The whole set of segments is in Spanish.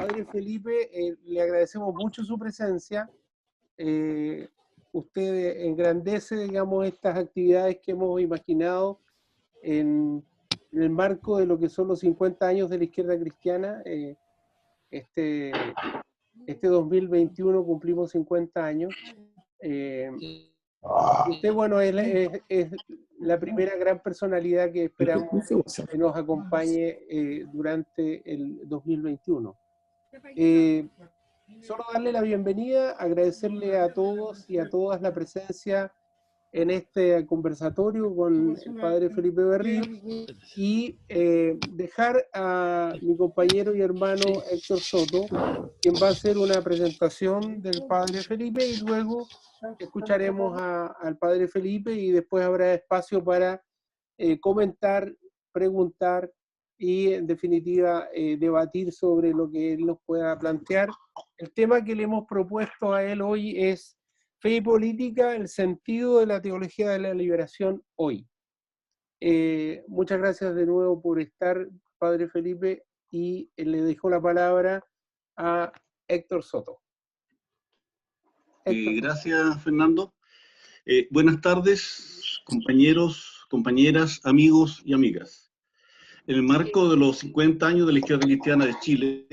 Padre Felipe, le agradecemos mucho su presencia. Usted engrandece, digamos, estas actividades que hemos imaginado en el marco de lo que son los 50 años de la izquierda cristiana. Este, este 2021 cumplimos 50 años. Usted, bueno, es la primera gran personalidad que esperamos que nos acompañe durante el 2021. Solo darle la bienvenida, agradecerle a todos y a todas la presencia en este conversatorio con el padre Felipe Berríos y dejar a mi compañero y hermano Héctor Soto, quien va a hacer una presentación del padre Felipe, y luego escucharemos al padre Felipe y después habrá espacio para comentar, preguntar y en definitiva debatir sobre lo que él nos pueda plantear. El tema que le hemos propuesto a él hoy es Fe y Política, el sentido de la teología de la liberación hoy. Muchas gracias de nuevo por estar, padre Felipe, y le dejo la palabra a Héctor Soto. Gracias, Fernando. Buenas tardes, compañeros, compañeras, amigos y amigas. En el marco de los 50 años de la izquierda cristiana de Chile,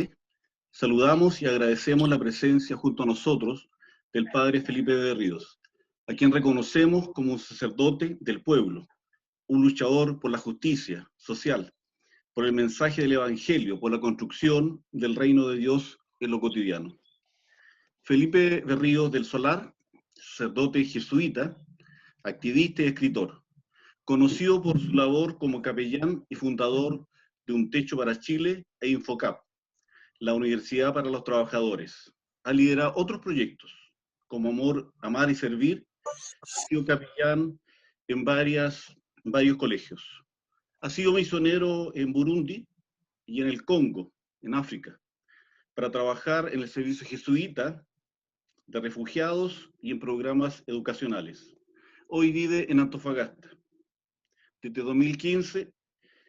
saludamos y agradecemos la presencia junto a nosotros del padre Felipe Berríos, a quien reconocemos como un sacerdote del pueblo, un luchador por la justicia social, por el mensaje del Evangelio, por la construcción del reino de Dios en lo cotidiano. Felipe Berríos del Solar, sacerdote jesuita, activista y escritor, conocido por su labor como capellán y fundador de Un Techo para Chile e Infocap, la Universidad para los Trabajadores. Ha liderado otros proyectos, como Amar y Servir, ha sido capellán en varios colegios. Ha sido misionero en Burundi y en el Congo, en África, para trabajar en el servicio jesuita de refugiados y en programas educacionales. Hoy vive en Antofagasta. Desde 2015,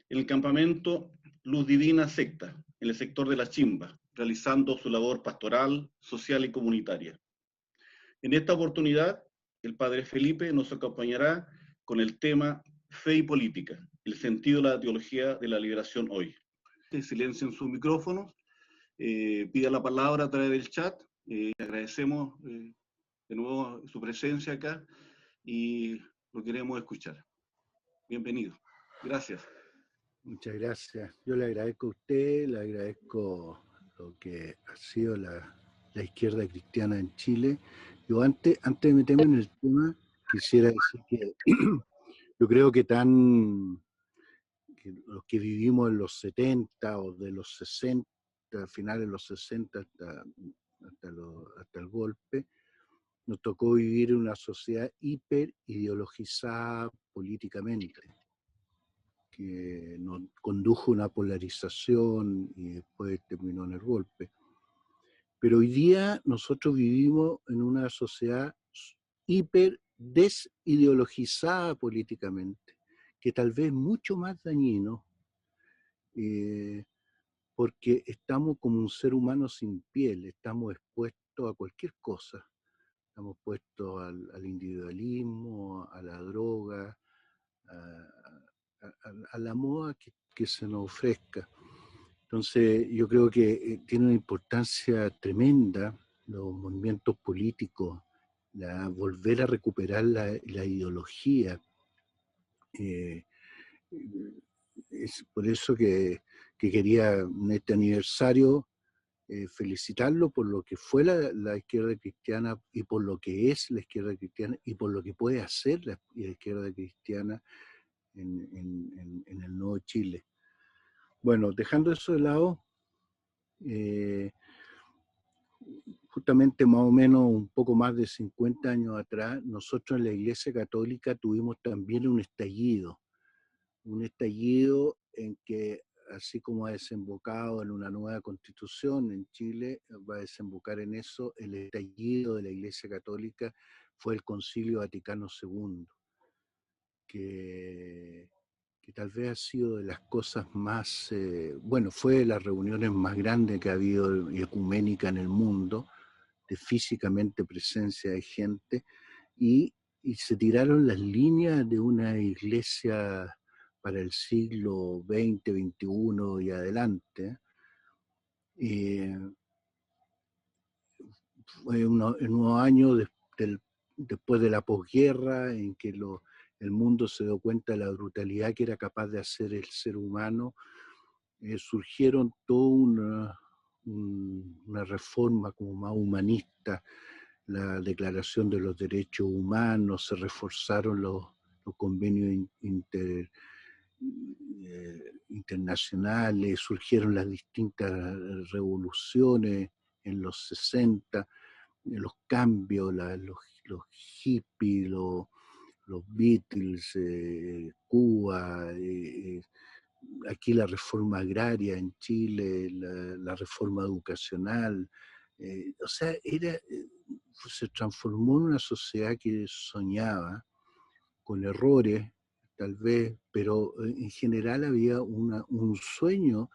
en el campamento Luz Divina Secta, en el sector de La Chimba, realizando su labor pastoral, social y comunitaria. En esta oportunidad, el padre Felipe nos acompañará con el tema Fe y Política, el sentido de la teología de la liberación hoy. Silencien sus micrófonos, pida la palabra a través del chat. Agradecemos de nuevo su presencia acá y lo queremos escuchar. Bienvenido. Gracias. Muchas gracias. Yo le agradezco a usted, le agradezco lo que ha sido la izquierda cristiana en Chile. Yo antes de meterme en el tema, quisiera decir que yo creo que los que vivimos en los 70 o de los 60, finales de los 60 hasta el golpe, nos tocó vivir en una sociedad hiper ideologizada políticamente, que nos condujo a una polarización y después terminó en el golpe. Pero hoy día nosotros vivimos en una sociedad hiper desideologizada políticamente, que tal vez es mucho más dañino, porque estamos como un ser humano sin piel, estamos expuestos a cualquier cosa, estamos expuestos al individualismo, a la droga, a la moda que se nos ofrezca. Entonces yo creo que tiene una importancia tremenda los movimientos políticos, volver a recuperar la ideología. Es por eso que quería en este aniversario felicitarlo por lo que fue la izquierda cristiana y por lo que es la izquierda cristiana y por lo que puede hacer la izquierda cristiana en el nuevo Chile. Bueno, dejando eso de lado, justamente más o menos un poco más de 50 años atrás, nosotros en la Iglesia Católica tuvimos también un estallido en que, así como ha desembocado en una nueva constitución en Chile, va a desembocar en eso. El estallido de la Iglesia Católica fue el Concilio Vaticano II, que que tal vez ha sido de las cosas más, bueno, fue de las reuniones más grandes que ha habido y ecuménica en el mundo, de físicamente presencia de gente, y se tiraron las líneas de una iglesia para el siglo XX, XXI y adelante. Fue en unos años después de la posguerra, en que el mundo se dio cuenta de la brutalidad que era capaz de hacer el ser humano, surgieron toda una reforma como más humanista, la Declaración de los Derechos Humanos, se reforzaron los convenios internacionales, surgieron las distintas revoluciones en los 60, los cambios, los hippies, los Beatles, Cuba, aquí la reforma agraria en Chile, la reforma educacional, o sea, se transformó en una sociedad que soñaba, con errores tal vez, pero en general había un sueño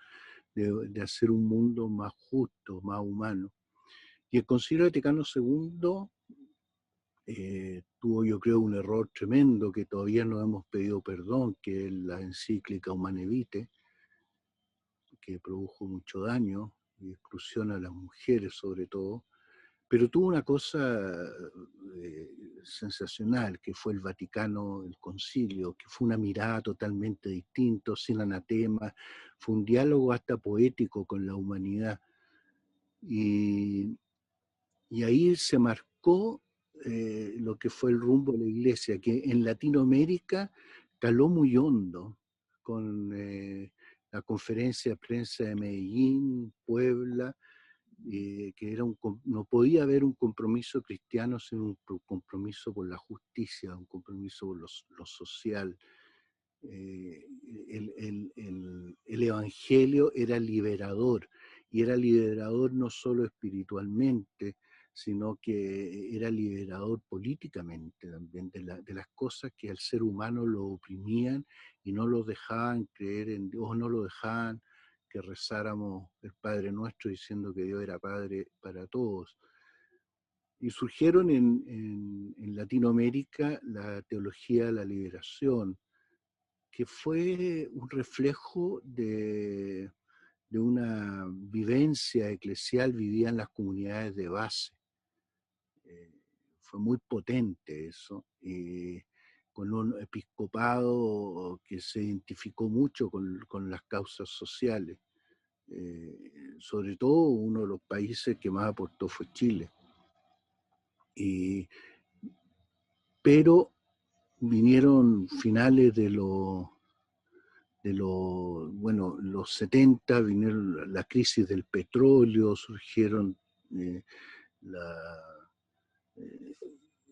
de hacer un mundo más justo, más humano. Y el Concilio Vaticano II tuvo, yo creo, un error tremendo que todavía no hemos pedido perdón, que es la encíclica Humanae Vitae, que produjo mucho daño y exclusión a las mujeres sobre todo, pero tuvo una cosa sensacional, que fue el Vaticano, el concilio, que fue una mirada totalmente distinta, sin anatema, fue un diálogo hasta poético con la humanidad. Y ahí se marcó lo que fue el rumbo de la iglesia, que en Latinoamérica caló muy hondo con la conferencia de prensa de Medellín, Puebla, que no podía haber un compromiso cristiano sin un compromiso por la justicia, un compromiso por lo social. El evangelio era liberador, y era liberador no solo espiritualmente, sino que era liberador políticamente también, de las cosas que al ser humano lo oprimían y no lo dejaban creer en Dios, no lo dejaban que rezáramos el Padre Nuestro diciendo que Dios era Padre para todos. Y surgieron en Latinoamérica la teología de la liberación, que fue un reflejo de una vivencia eclesial vivida en las comunidades de base. Fue muy potente eso, con un episcopado que se identificó mucho con las causas sociales. Sobre todo uno de los países que más aportó fue Chile. Pero vinieron finales de los 70, vinieron la crisis del petróleo, surgieron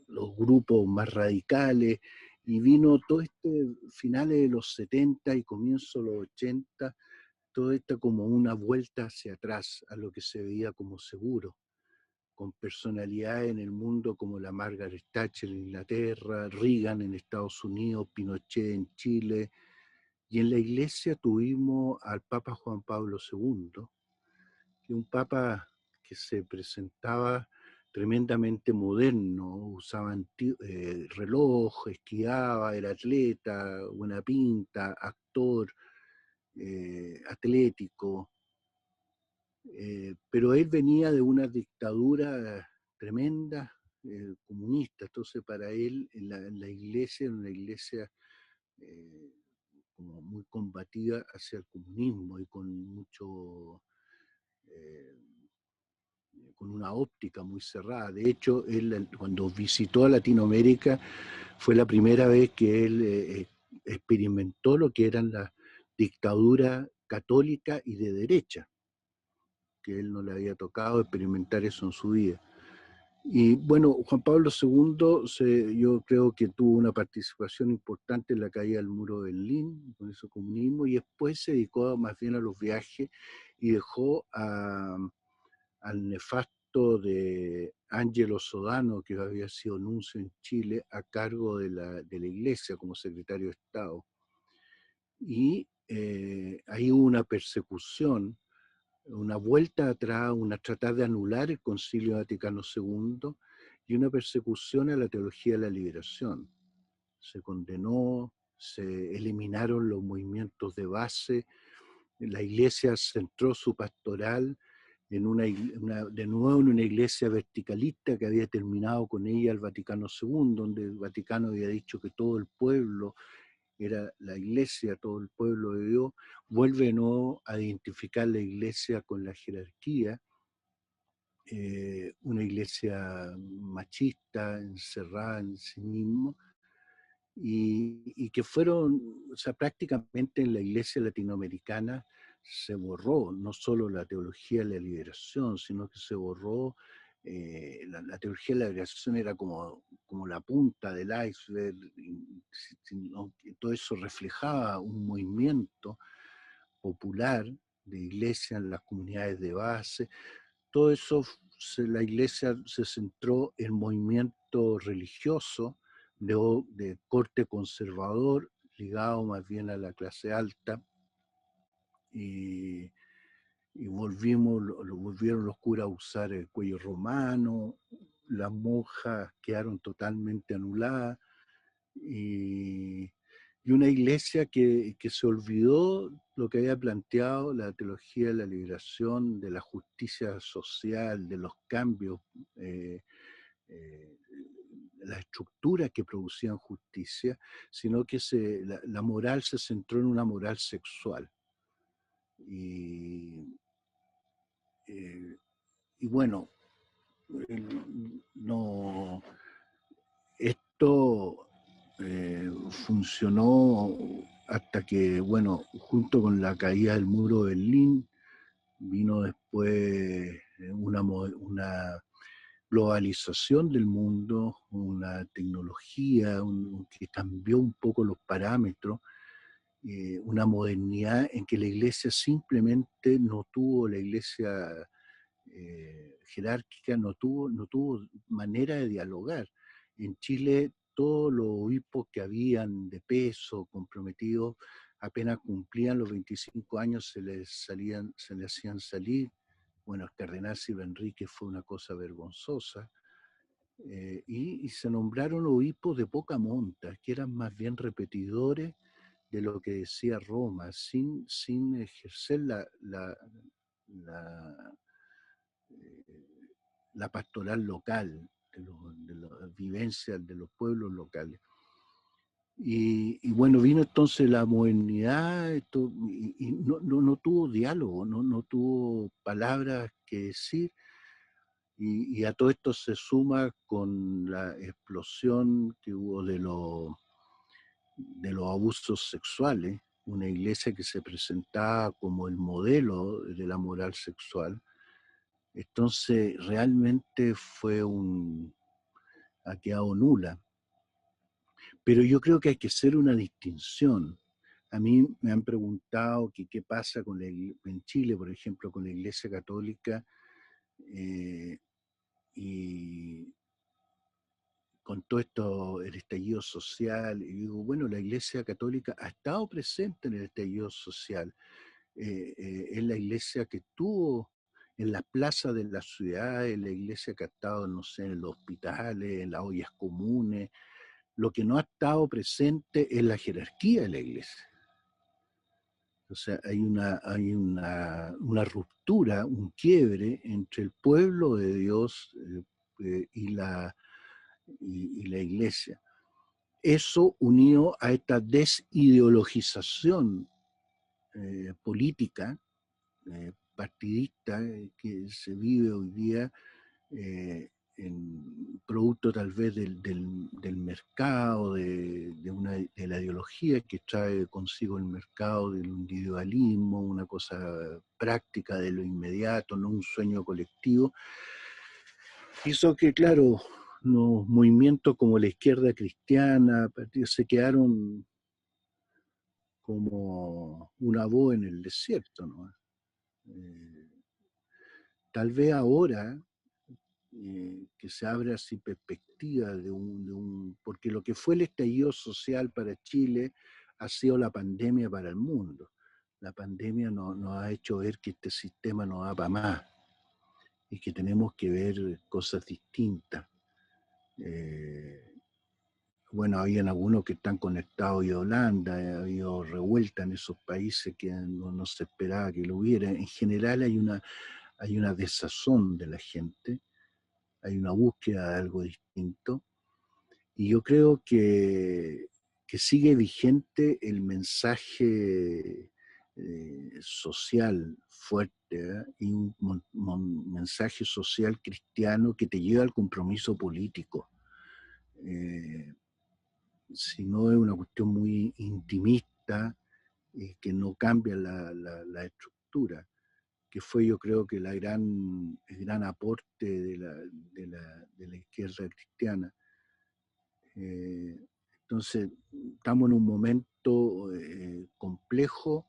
los grupos más radicales, y vino todo finales de los 70 y comienzo de los 80, todo esto como una vuelta hacia atrás a lo que se veía como seguro, con personalidades en el mundo como la Margaret Thatcher en Inglaterra, Reagan en Estados Unidos, Pinochet en Chile, y en la iglesia tuvimos al Papa Juan Pablo II, que es un papa que se presentaba tremendamente moderno, usaba reloj, esquiaba, era atleta, buena pinta, actor, atlético, pero él venía de una dictadura tremenda, comunista. Entonces para él en la iglesia era una iglesia como muy combativa hacia el comunismo y con una óptica muy cerrada. De hecho, él cuando visitó a Latinoamérica fue la primera vez que él experimentó lo que eran las dictaduras católica y de derecha, que él no le había tocado experimentar eso en su vida. Y bueno, Juan Pablo II yo creo que tuvo una participación importante en la caída del muro de Berlín, con ese comunismo, y después se dedicó más bien a los viajes y dejó al nefasto de Angelo Sodano, que había sido nuncio en Chile, a cargo de la iglesia como secretario de Estado. y ahí hubo una persecución, una vuelta atrás, una tratar de anular el Concilio Vaticano II y una persecución a la teología de la liberación. Se condenó, se eliminaron los movimientos de base, la iglesia centró su pastoral en de nuevo en una iglesia verticalista que había terminado con ella el Vaticano II, donde el Vaticano había dicho que todo el pueblo era la iglesia, todo el pueblo de Dios. Vuelve de nuevo a identificar la iglesia con la jerarquía, una iglesia machista, encerrada en sí mismo, y que fueron, o sea, prácticamente en la iglesia latinoamericana se borró no solo la teología de la liberación, sino que se borró, la teología de la liberación era como la punta del iceberg, todo eso reflejaba un movimiento popular de iglesia en las comunidades de base. Todo eso, la iglesia se centró en movimiento religioso de corte conservador, ligado más bien a la clase alta, y volvieron los curas a usar el cuello romano, las monjas quedaron totalmente anuladas, y una iglesia que se olvidó lo que había planteado la teología de la liberación, de la justicia social, de los cambios, las estructuras que producían justicia, sino que la moral se centró en una moral sexual. Y bueno, no, esto funcionó hasta que, bueno, junto con la caída del muro de Berlín, vino después una globalización del mundo, una tecnología que cambió un poco los parámetros, una modernidad en que la iglesia simplemente no tuvo, la iglesia jerárquica no tuvo manera de dialogar. En Chile todos los obispos que habían de peso, comprometidos, apenas cumplían los 25 años se les hacían salir. Bueno, el cardenal Silva Enrique fue una cosa vergonzosa. Y se nombraron obispos de poca monta, que eran más bien repetidores de lo que decía Roma, sin ejercer la pastoral local, de las vivencias de los pueblos locales. Y bueno, vino entonces la modernidad, y no tuvo diálogo, no tuvo palabras que decir, y a todo esto se suma con la explosión que hubo de los abusos sexuales, una iglesia que se presentaba como el modelo de la moral sexual. Entonces realmente ha quedado nula. Pero yo creo que hay que hacer una distinción. A mí me han preguntado qué pasa en Chile, por ejemplo, con la Iglesia Católica, y con todo esto, el estallido social. Y digo, bueno, la Iglesia Católica ha estado presente en el estallido social. Es la iglesia que estuvo en las plazas de las ciudades, la iglesia que ha estado, no sé, en los hospitales, en las ollas comunes. Lo que no ha estado presente es la jerarquía de la iglesia. O sea, hay una ruptura, un quiebre entre el pueblo de Dios y la iglesia. Eso unido a esta desideologización política, partidista, que se vive hoy día, en producto tal vez del mercado, de la ideología que trae consigo el mercado, del individualismo, una cosa práctica de lo inmediato, no un sueño colectivo. Hizo que, claro, los movimientos como la izquierda cristiana se quedaron como una voz en el desierto, ¿no? Tal vez ahora que se abra así perspectiva porque lo que fue el estallido social para Chile ha sido la pandemia para el mundo. La pandemia nos ha hecho ver que este sistema no da para más y que tenemos que ver cosas distintas. Bueno, habían algunos que están conectados a Holanda, ha habido revuelta en esos países que no se esperaba que lo hubiera. En general hay una desazón de la gente, hay una búsqueda de algo distinto, y yo creo que sigue vigente el mensaje social fuerte, ¿eh? Y un mensaje social cristiano que te lleva al compromiso político. Si no es una cuestión muy intimista, que no cambia la estructura, que fue yo creo que el gran aporte de la izquierda cristiana. Entonces, estamos en un momento complejo.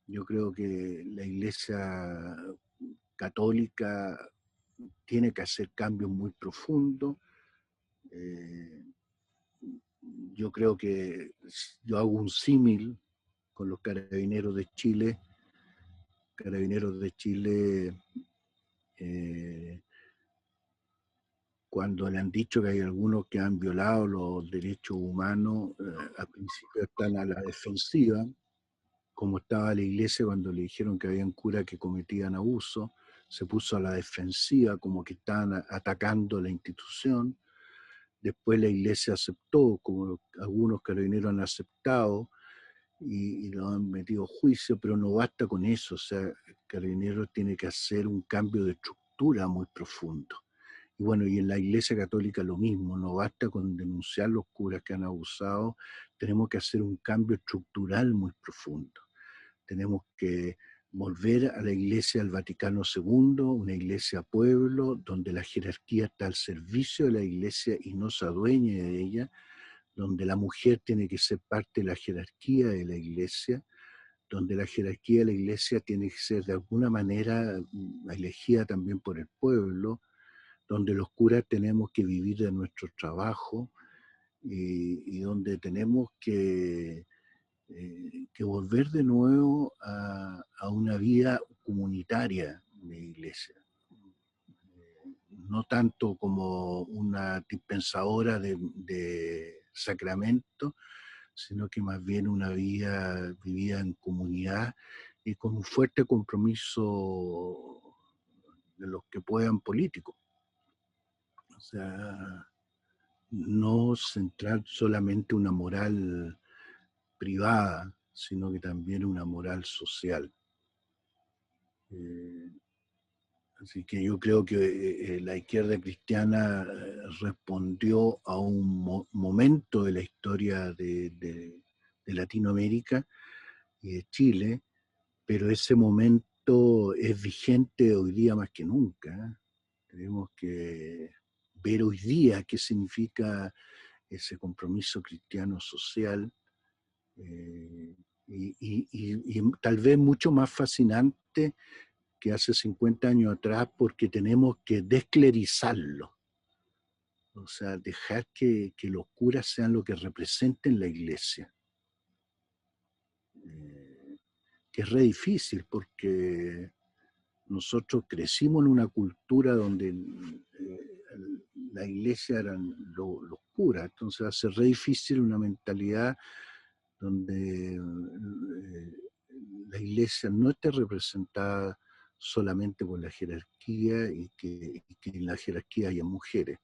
Yo creo que la Iglesia católica tiene que hacer cambios muy profundos. Yo creo que yo hago un símil con los carabineros de Chile. Carabineros de Chile, cuando le han dicho que hay algunos que han violado los derechos humanos, al principio están a la defensiva, como estaba la iglesia cuando le dijeron que habían curas que cometían abuso, se puso a la defensiva como que estaban atacando la institución. Después la iglesia aceptó, como algunos carabineros han aceptado, y lo han metido a juicio, pero no basta con eso. O sea, Carabineros tiene que hacer un cambio de estructura muy profundo. Y bueno, y en la Iglesia Católica lo mismo, no basta con denunciar los curas que han abusado, tenemos que hacer un cambio estructural muy profundo. Tenemos que volver a la Iglesia del Vaticano II, una iglesia pueblo, donde la jerarquía está al servicio de la Iglesia y no se adueñe de ella, donde la mujer tiene que ser parte de la jerarquía de la Iglesia, donde la jerarquía de la Iglesia tiene que ser de alguna manera elegida también por el pueblo, donde los curas tenemos que vivir de nuestro trabajo y donde tenemos que volver de nuevo a una vida comunitaria de iglesia. No tanto como una dispensadora de sacramentos, sino que más bien una vida vivida en comunidad y con un fuerte compromiso de los que puedan políticos. O sea, no centrar solamente una moral privada, sino que también una moral social. Así que yo creo que la izquierda cristiana respondió a un momento de la historia de Latinoamérica y de Chile, pero ese momento es vigente hoy día más que nunca. Tenemos que ver hoy día qué significa ese compromiso cristiano social, y tal vez mucho más fascinante que hace 50 años atrás, porque tenemos que desclerizarlo. O sea, dejar que los curas sean lo que representen la iglesia. Que es re difícil porque nosotros crecimos en una cultura donde la iglesia eran los curas, entonces hace re difícil una mentalidad donde la iglesia no esté representada solamente por la jerarquía y que en la jerarquía haya mujeres.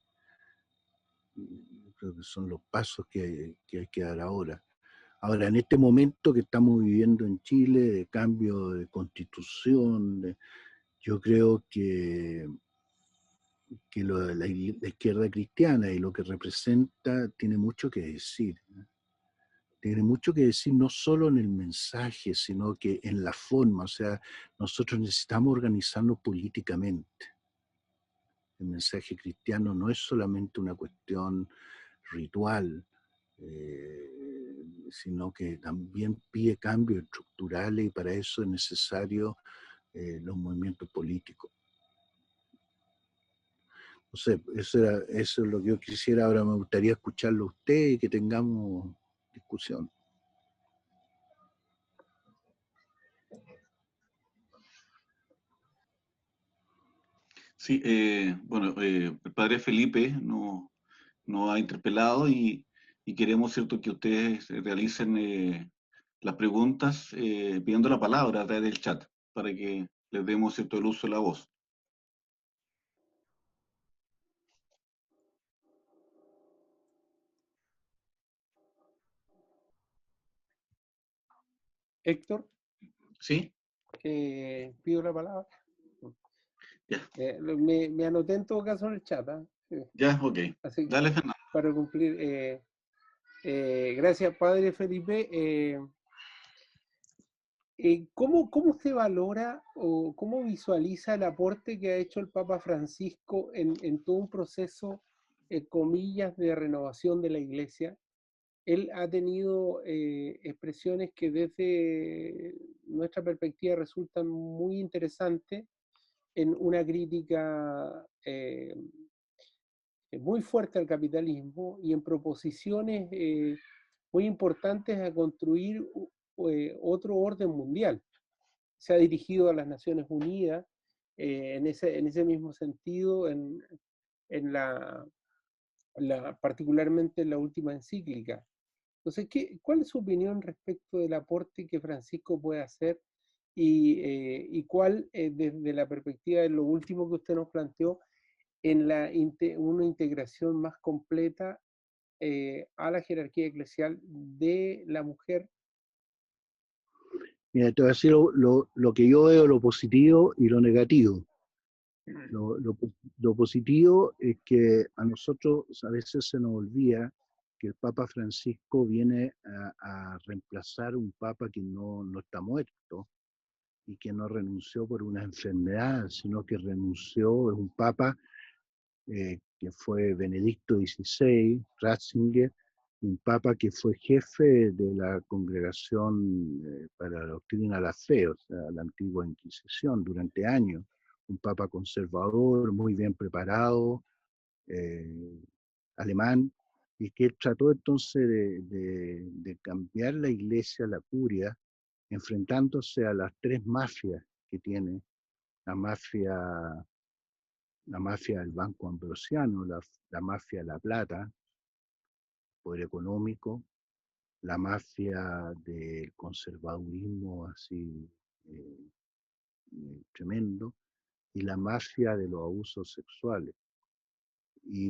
Creo que son los pasos que hay que dar ahora. Ahora, en este momento que estamos viviendo en Chile, de cambio de constitución, yo creo que la izquierda cristiana y lo que representa tiene mucho que decir. Tiene mucho que decir no solo en el mensaje, sino que en la forma. O sea, nosotros necesitamos organizarnos políticamente. El mensaje cristiano no es solamente una cuestión ritual, sino que también pide cambios estructurales y para eso es necesario los movimientos políticos. No sé, eso es lo que yo quisiera. Ahora me gustaría escucharlo a usted y que tengamos discusión. Sí, bueno, el padre Felipe nos ha interpelado y queremos, ¿cierto?, que ustedes realicen las preguntas pidiendo la palabra a través del chat para que les demos, ¿cierto?, el uso de la voz. Héctor, ¿Sí? pido la palabra. Ya, Me anoté en todo caso en el chat, ¿ah? ya, ok. Así que Dale, Fernando. para cumplir. Gracias, padre Felipe. ¿Cómo usted valora o cómo visualiza el aporte que ha hecho el Papa Francisco en todo un proceso, comillas, de renovación de la Iglesia? Él ha tenido expresiones que desde nuestra perspectiva resultan muy interesantes en una crítica muy fuerte al capitalismo y en proposiciones muy importantes a construir otro orden mundial. Se ha dirigido a las Naciones Unidas en ese mismo sentido, particularmente en la última encíclica. Entonces, ¿cuál es su opinión respecto del aporte que Francisco puede hacer y cuál, desde la perspectiva de lo último que usted nos planteó, en una integración más completa a la jerarquía eclesial de la mujer? Mira, te voy a decir lo que yo veo, lo positivo y lo negativo. Lo positivo es que a nosotros a veces se nos olvida que el Papa Francisco viene a reemplazar un Papa que no está muerto y que no renunció por una enfermedad, sino que renunció, es un Papa que fue Benedicto XVI, Ratzinger, un Papa que fue jefe de la Congregación para la Doctrina de la Fe, o sea, la antigua Inquisición, durante años. Un Papa conservador, muy bien preparado, alemán, y que trató entonces de cambiar la Iglesia, la curia, enfrentándose a las tres mafias que tiene, la mafia, la mafia del Banco Ambrosiano, la mafia de la plata, poder económico, la mafia del conservadurismo así tremendo, y la mafia de los abusos sexuales.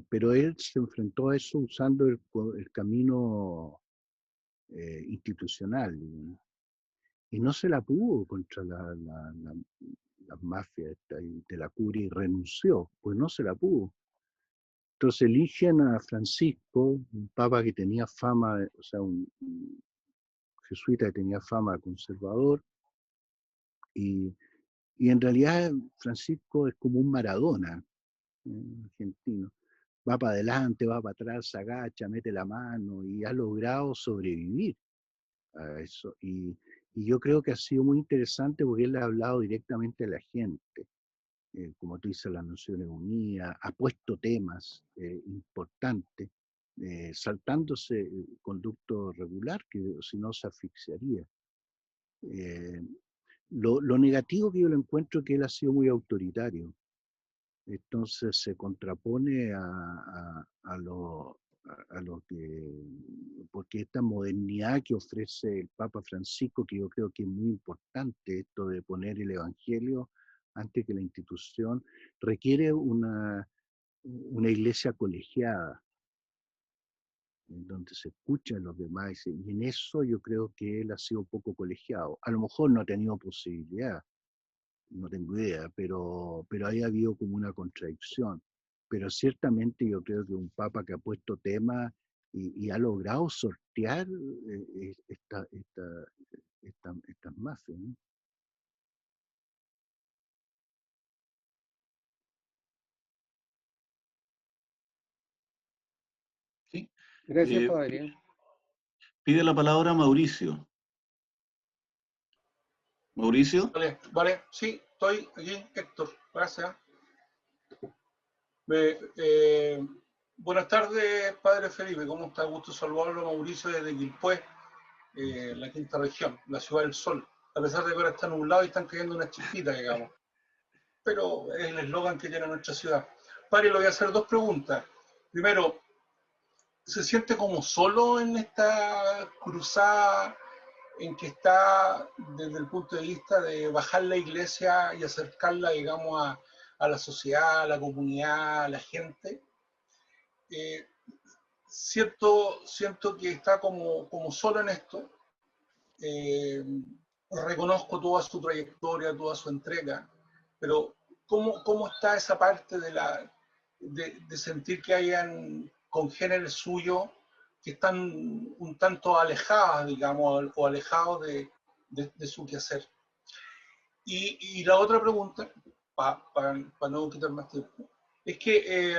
Pero él se enfrentó a eso usando el camino institucional, y no se la pudo contra las mafias de la curia y renunció, pues no se la pudo. Entonces eligen a Francisco, un papa que tenía fama, o sea, un jesuita que tenía fama conservador, y, y en realidad Francisco es como un Maradona argentino. Va para adelante, va para atrás, se agacha, mete la mano y ha logrado sobrevivir a eso. Y yo creo que ha sido muy interesante porque él ha hablado directamente a la gente. Como tú dices, las Naciones Unidas, ha puesto temas importantes, saltándose el conducto regular, que si no se asfixiaría. Lo negativo que yo lo encuentro es que él ha sido muy autoritario. Entonces se contrapone a lo que, porque esta modernidad que ofrece el Papa Francisco, que yo creo que es muy importante, esto de poner el Evangelio antes que la institución, requiere una iglesia colegiada, en donde se escuchan los demás, y en eso yo creo que él ha sido un poco colegiado. A lo mejor no ha tenido posibilidad, no tengo idea, pero ahí ha habido como una contradicción. Pero ciertamente yo creo que un papa que ha puesto temas y ha logrado sortear estas mafias, ¿no? Sí. Gracias, padre. Pide la palabra Mauricio. Mauricio. Vale, sí, estoy aquí, Héctor, gracias. Buenas tardes, padre Felipe, ¿cómo está? Gusto saludarlo, Mauricio, desde Quilpué, la quinta región, la ciudad del sol. A pesar de que ahora está nublado y están cayendo unas chispitas, digamos. pero es el eslogan que tiene nuestra ciudad. Padre, le voy a hacer dos preguntas. Primero, ¿se siente como solo en esta cruzada en que está desde el punto de vista de bajar la iglesia y acercarla, digamos, a la sociedad, a la comunidad, a la gente? Siento que está como solo en esto. Reconozco toda su trayectoria, toda su entrega, pero ¿cómo está esa parte de sentir que hayan congéneres suyos que están un tanto alejadas, digamos, o alejados de su quehacer? Y la otra pregunta, para no quitar más tiempo, es que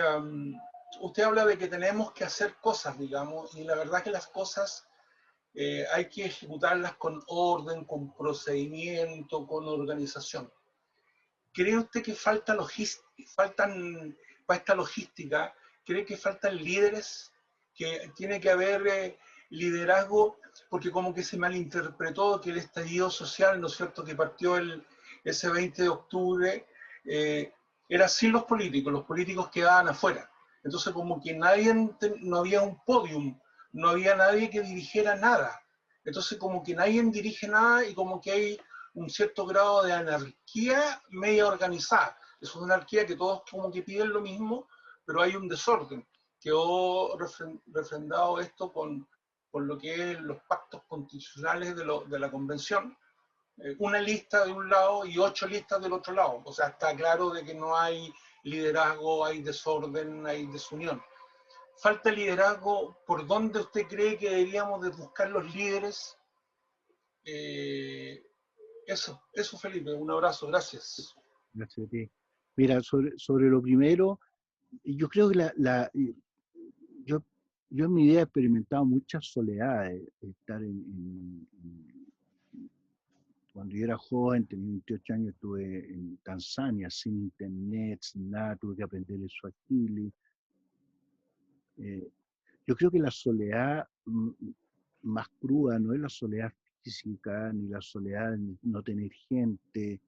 usted habla de que tenemos que hacer cosas, digamos, y la verdad que las cosas hay que ejecutarlas con orden, con procedimiento, con organización. ¿Cree usted que falta para esta logística, cree que faltan líderes, que tiene que haber liderazgo? Porque como que se malinterpretó que el estallido social, ¿no es cierto?, que partió ese 20 de octubre, era sin los políticos quedaban afuera. Entonces como que no había un podium, no había nadie que dirigiera nada. Entonces como que nadie dirige nada y como que hay un cierto grado de anarquía media organizada. Es una anarquía que todos como que piden lo mismo, pero hay un desorden. Quedó refrendado esto con lo que es los pactos constitucionales de la convención. Una lista de un lado y 8 listas del otro lado. O sea, está claro de que no hay liderazgo, hay desorden, hay desunión. Falta liderazgo. ¿Por dónde usted cree que deberíamos de buscar los líderes? Eso, Felipe, un abrazo, gracias. Gracias a ti. Mira, sobre lo primero, yo creo que yo en mi vida he experimentado muchas soledades. Estar cuando yo era joven, tenía 28 años, estuve en Tanzania sin internet, sin nada, tuve que aprender el swahili. Yo creo que la soledad más cruda no es la soledad física, ni la soledad de no tener gente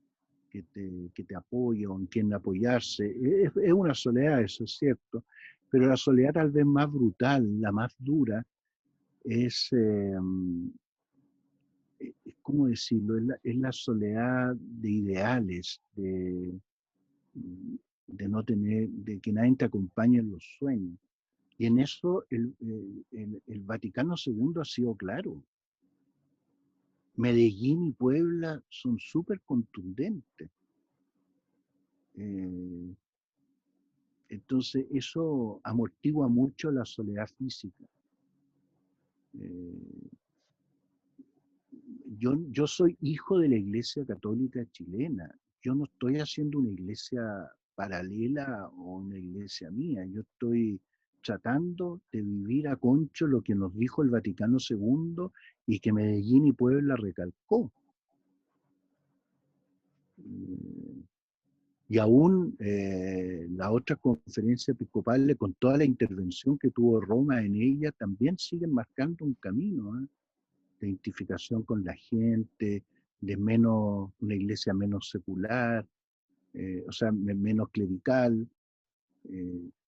que te apoye o en quien apoyarse. Es una soledad, eso es cierto, pero la soledad tal vez más brutal, la más dura, es ¿cómo decirlo? Es la soledad de ideales, de no tener, de que nadie te acompañe en los sueños. Y en eso el Vaticano II ha sido claro. Medellín y Puebla son súper contundentes. Entonces eso amortigua mucho la soledad física. Yo soy hijo de la Iglesia Católica Chilena. Yo no estoy haciendo una iglesia paralela o una iglesia mía. Yo estoy tratando de vivir a concho lo que nos dijo el Vaticano II y que Medellín y Puebla recalcó. Y aún la otra conferencia episcopal, con toda la intervención que tuvo Roma en ella, también siguen marcando un camino de identificación con la gente, de una iglesia menos secular, o sea, menos clerical,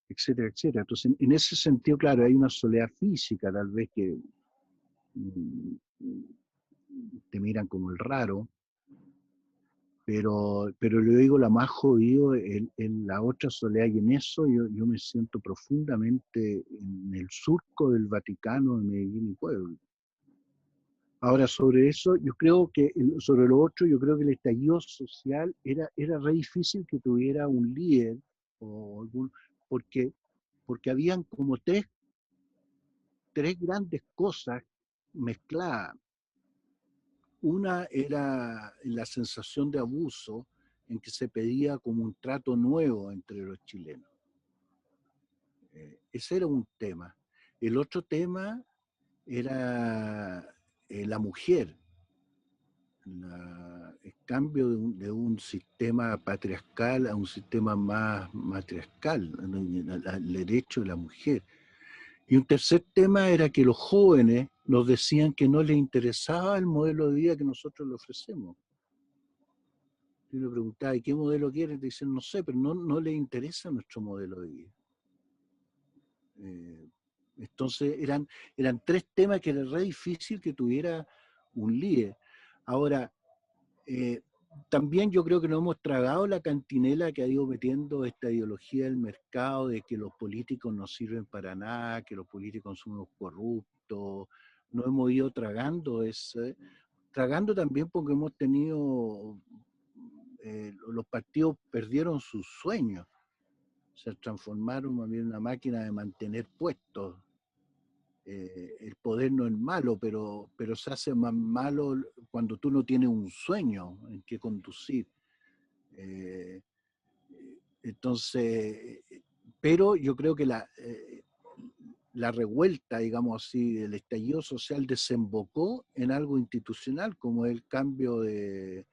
etcétera, etcétera. Entonces, en ese sentido, claro, hay una soledad física, tal vez que te miran como el raro, pero le digo, la más jodido en la otra soledad, y en eso yo me siento profundamente en el surco del Vaticano, de Medellín y Puebla. Ahora, sobre eso, yo creo que, sobre lo otro, yo creo que el estallido social era re difícil que tuviera un líder, porque habían como tres grandes cosas mezcladas. Una era la sensación de abuso en que se pedía como un trato nuevo entre los chilenos. Ese era un tema. El otro tema era la mujer, el cambio de un sistema patriarcal a un sistema más matriarcal, el derecho de la mujer. Y un tercer tema era que los jóvenes nos decían que no les interesaba el modelo de vida que nosotros le ofrecemos. Y uno preguntaba, ¿y qué modelo quieren? Te dicen, no sé, pero no les interesa nuestro modelo de vida. Entonces eran tres temas que era re difícil que tuviera un líder. Ahora, también yo creo que nos hemos tragado la cantinela que ha ido metiendo esta ideología del mercado de que los políticos no sirven para nada, que los políticos son unos corruptos. Nos hemos ido tragando tragando también porque hemos tenido, los partidos perdieron sus sueños, se transformaron en una máquina de mantener puestos. El poder no es malo, pero se hace más malo cuando tú no tienes un sueño en que conducir. Entonces, pero yo creo que la revuelta, digamos así, el estallido social desembocó en algo institucional, como el cambio de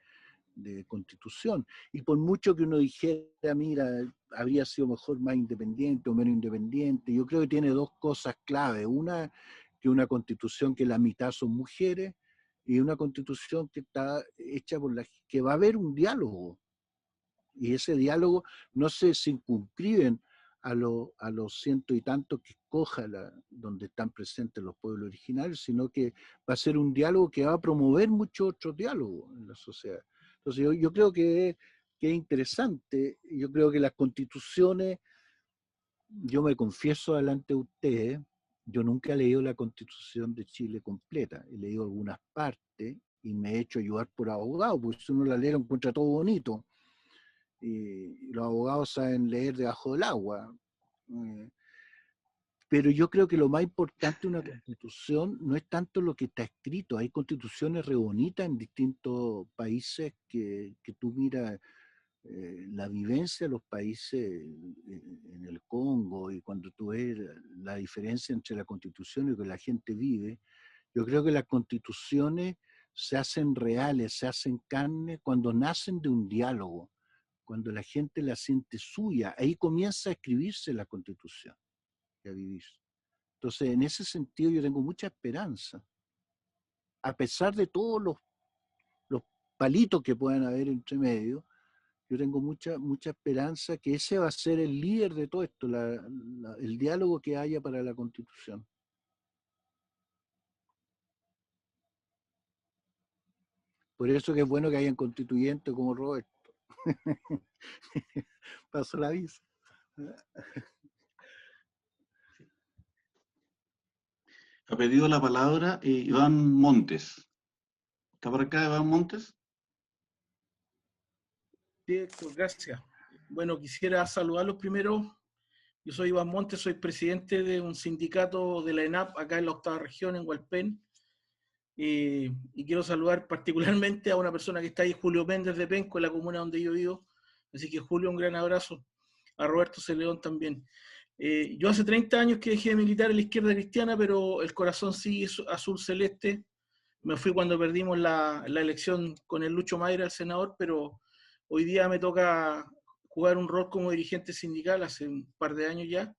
constitución. Y por mucho que uno dijera, mira, habría sido mejor más independiente o menos independiente, yo creo que tiene dos cosas clave. Una, que una constitución que la mitad son mujeres, y una constitución que está hecha que va a haber un diálogo. Y ese diálogo no se circunscriben a los ciento y tantos que escoja donde están presentes los pueblos originarios, sino que va a ser un diálogo que va a promover muchos otros diálogos en la sociedad. Entonces yo creo que es interesante. Yo creo que las constituciones, yo me confieso delante de ustedes, yo nunca he leído la Constitución de Chile completa, he leído algunas partes y me he hecho ayudar por abogados, porque si uno la lee lo encuentra todo bonito. Y los abogados saben leer debajo del agua. Pero yo creo que lo más importante de una constitución no es tanto lo que está escrito. Hay constituciones re bonitas en distintos países que tú miras, la vivencia de los países en el Congo, y cuando tú ves la diferencia entre la constitución y lo que la gente vive, yo creo que las constituciones se hacen reales, se hacen carne cuando nacen de un diálogo, cuando la gente la siente suya. Ahí comienza a escribirse la constitución y a vivirse. Entonces, en ese sentido yo tengo mucha esperanza, a pesar de todos los palitos que puedan haber entre medio. Yo tengo mucha esperanza que ese va a ser el líder de todo esto, el diálogo que haya para la Constitución. Por eso que es bueno que hayan constituyentes como Roberto. Paso la visa. Ha pedido la palabra Iván Montes. ¿Está por acá Iván Montes? Sí, Héctor, gracias. Bueno, quisiera saludarlos primero. Yo soy Iván Montes, soy presidente de un sindicato de la ENAP acá en la 8ª región, en Hualpén. Y quiero saludar particularmente a una persona que está ahí, Julio Méndez de Penco, en la comuna donde yo vivo. Así que Julio, un gran abrazo. A Roberto Celedón también. Yo hace 30 años que dejé de militar en la izquierda cristiana, pero el corazón sigue azul celeste. Me fui cuando perdimos la elección con el Lucho Mayra, el senador, pero hoy día me toca jugar un rol como dirigente sindical hace un par de años ya.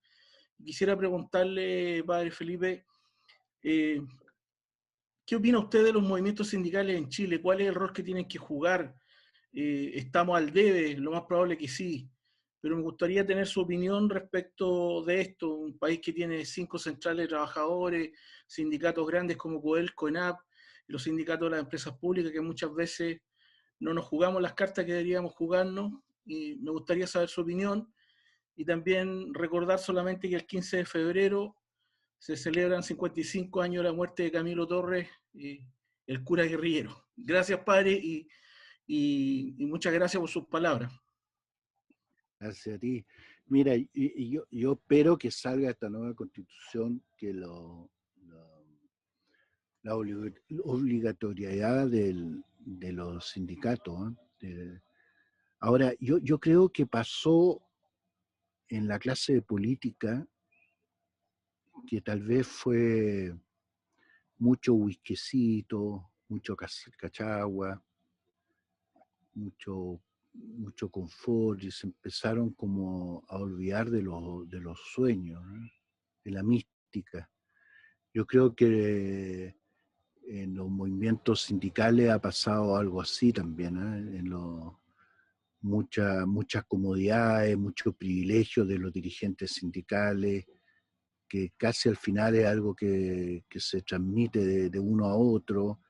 Quisiera preguntarle, padre Felipe, ¿qué opina usted de los movimientos sindicales en Chile? ¿Cuál es el rol que tienen que jugar? ¿Estamos al debe? Lo más probable que sí. Pero me gustaría tener su opinión respecto de esto. Un país que tiene 5 centrales de trabajadores, sindicatos grandes como Codelco, ENAP, los sindicatos de las empresas públicas, que muchas veces no nos jugamos las cartas que deberíamos jugarnos. Y me gustaría saber su opinión. Y también recordar solamente que el 15 de febrero se celebran 55 años de la muerte de Camilo Torres, el cura guerrillero. Gracias, padre, y muchas gracias por sus palabras. Gracias a ti. Mira, yo espero que salga esta nueva constitución, que la obligatoriedad de los sindicatos. Ahora, yo creo que pasó en la clase de política, que tal vez fue mucho whiskycito, mucho cachagua, mucho confort, y se empezaron como a olvidar de los sueños, ¿no? De la mística. Yo creo que en los movimientos sindicales ha pasado algo así también, ¿eh? muchas comodidades, muchos privilegios de los dirigentes sindicales, que casi al final es algo que se transmite de uno a otro.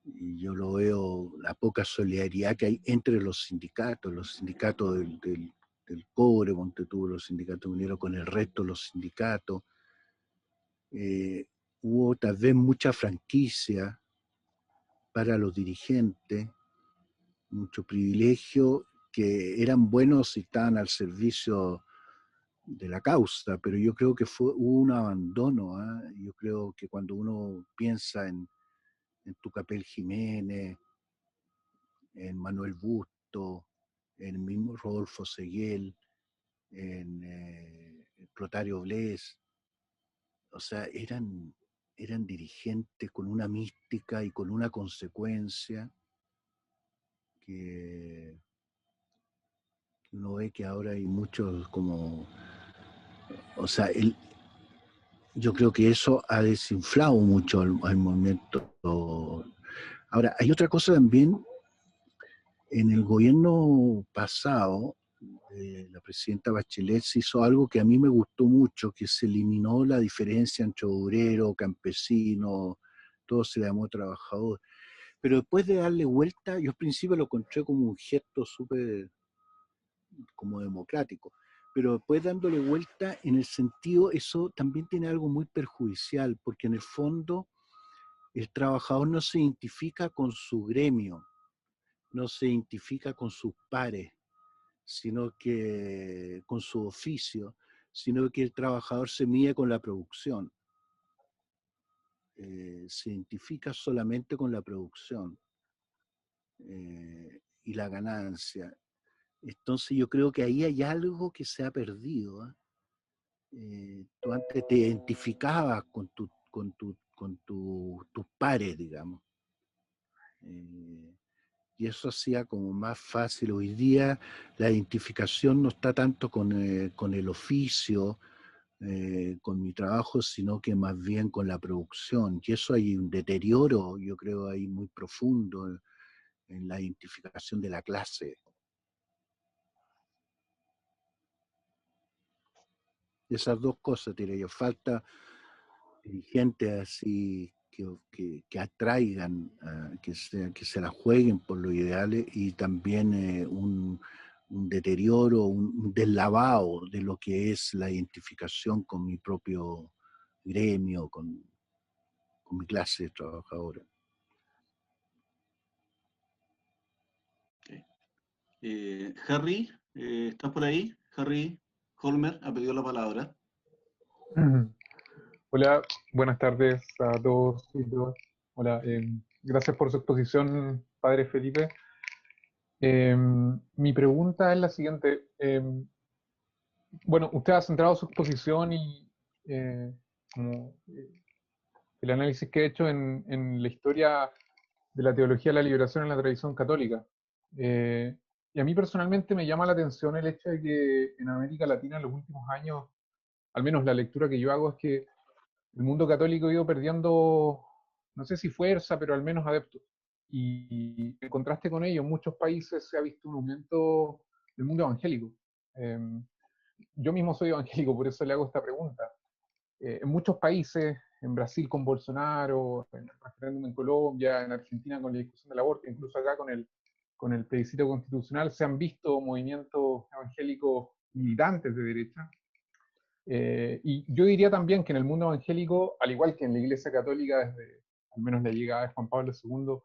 Y yo lo veo, la poca solidaridad que hay entre los sindicatos del cobre, ponte tú, los sindicatos mineros con el resto de los sindicatos. Hubo tal vez mucha franquicia para los dirigentes, mucho privilegio, que eran buenos y estaban al servicio de la causa, pero yo creo que hubo un abandono. Yo creo que cuando uno piensa en Tucapel Jiménez, en Manuel Busto, en el mismo Rodolfo Seguel, en Clotario Blés, o sea, eran dirigentes con una mística y con una consecuencia que uno ve que ahora hay muchos como, o sea, yo creo que eso ha desinflado mucho al momento. Ahora, hay otra cosa también. En el gobierno pasado, la presidenta Bachelet se hizo algo que a mí me gustó mucho, que se eliminó la diferencia entre obrero, campesino, todo se le llamó trabajador. Pero después de darle vuelta, yo al principio lo encontré como un gesto súper como democrático, pero después dándole vuelta en el sentido, eso también tiene algo muy perjudicial, porque en el fondo el trabajador no se identifica con su gremio, no se identifica con sus pares, sino que con su oficio, sino que el trabajador se mide con la producción, se identifica solamente con la producción y la ganancia. Entonces yo creo que ahí hay algo que se ha perdido. Tú antes te identificabas con tus pares, digamos. Y eso hacía como más fácil. Hoy día la identificación no está tanto con el oficio, con mi trabajo, sino que más bien con la producción. Y eso hay un deterioro, yo creo, ahí muy profundo en la identificación de la clase. Esas dos cosas, diré yo. Falta dirigentes así que atraigan, que se la jueguen por los ideales, y también un deterioro, un deslavado de lo que es la identificación con mi propio gremio, con mi clase de trabajadora. Harry, ¿estás por ahí? Harry Holmer ha pedido la palabra. Hola, buenas tardes a todos y todas. Hola, gracias por su exposición, padre Felipe. Mi pregunta es la siguiente. Bueno, usted ha centrado su exposición y como, el análisis que ha hecho en la historia de la teología de la liberación en la tradición católica. Y a mí personalmente me llama la atención el hecho de que en América Latina en los últimos años, al menos la lectura que yo hago es que el mundo católico ha ido perdiendo, no sé si fuerza, pero al menos adeptos. Y en contraste con ello, en muchos países se ha visto un aumento del mundo evangélico. Yo mismo soy evangélico, por eso le hago esta pregunta. En muchos países, en Brasil con Bolsonaro, en el referéndum en Colombia, en Argentina con la discusión del aborto, incluso acá con el plebiscito constitucional, se han visto movimientos evangélicos militantes de derecha. Y yo diría también que en el mundo evangélico, al igual que en la Iglesia Católica desde al menos la llegada de Juan Pablo II,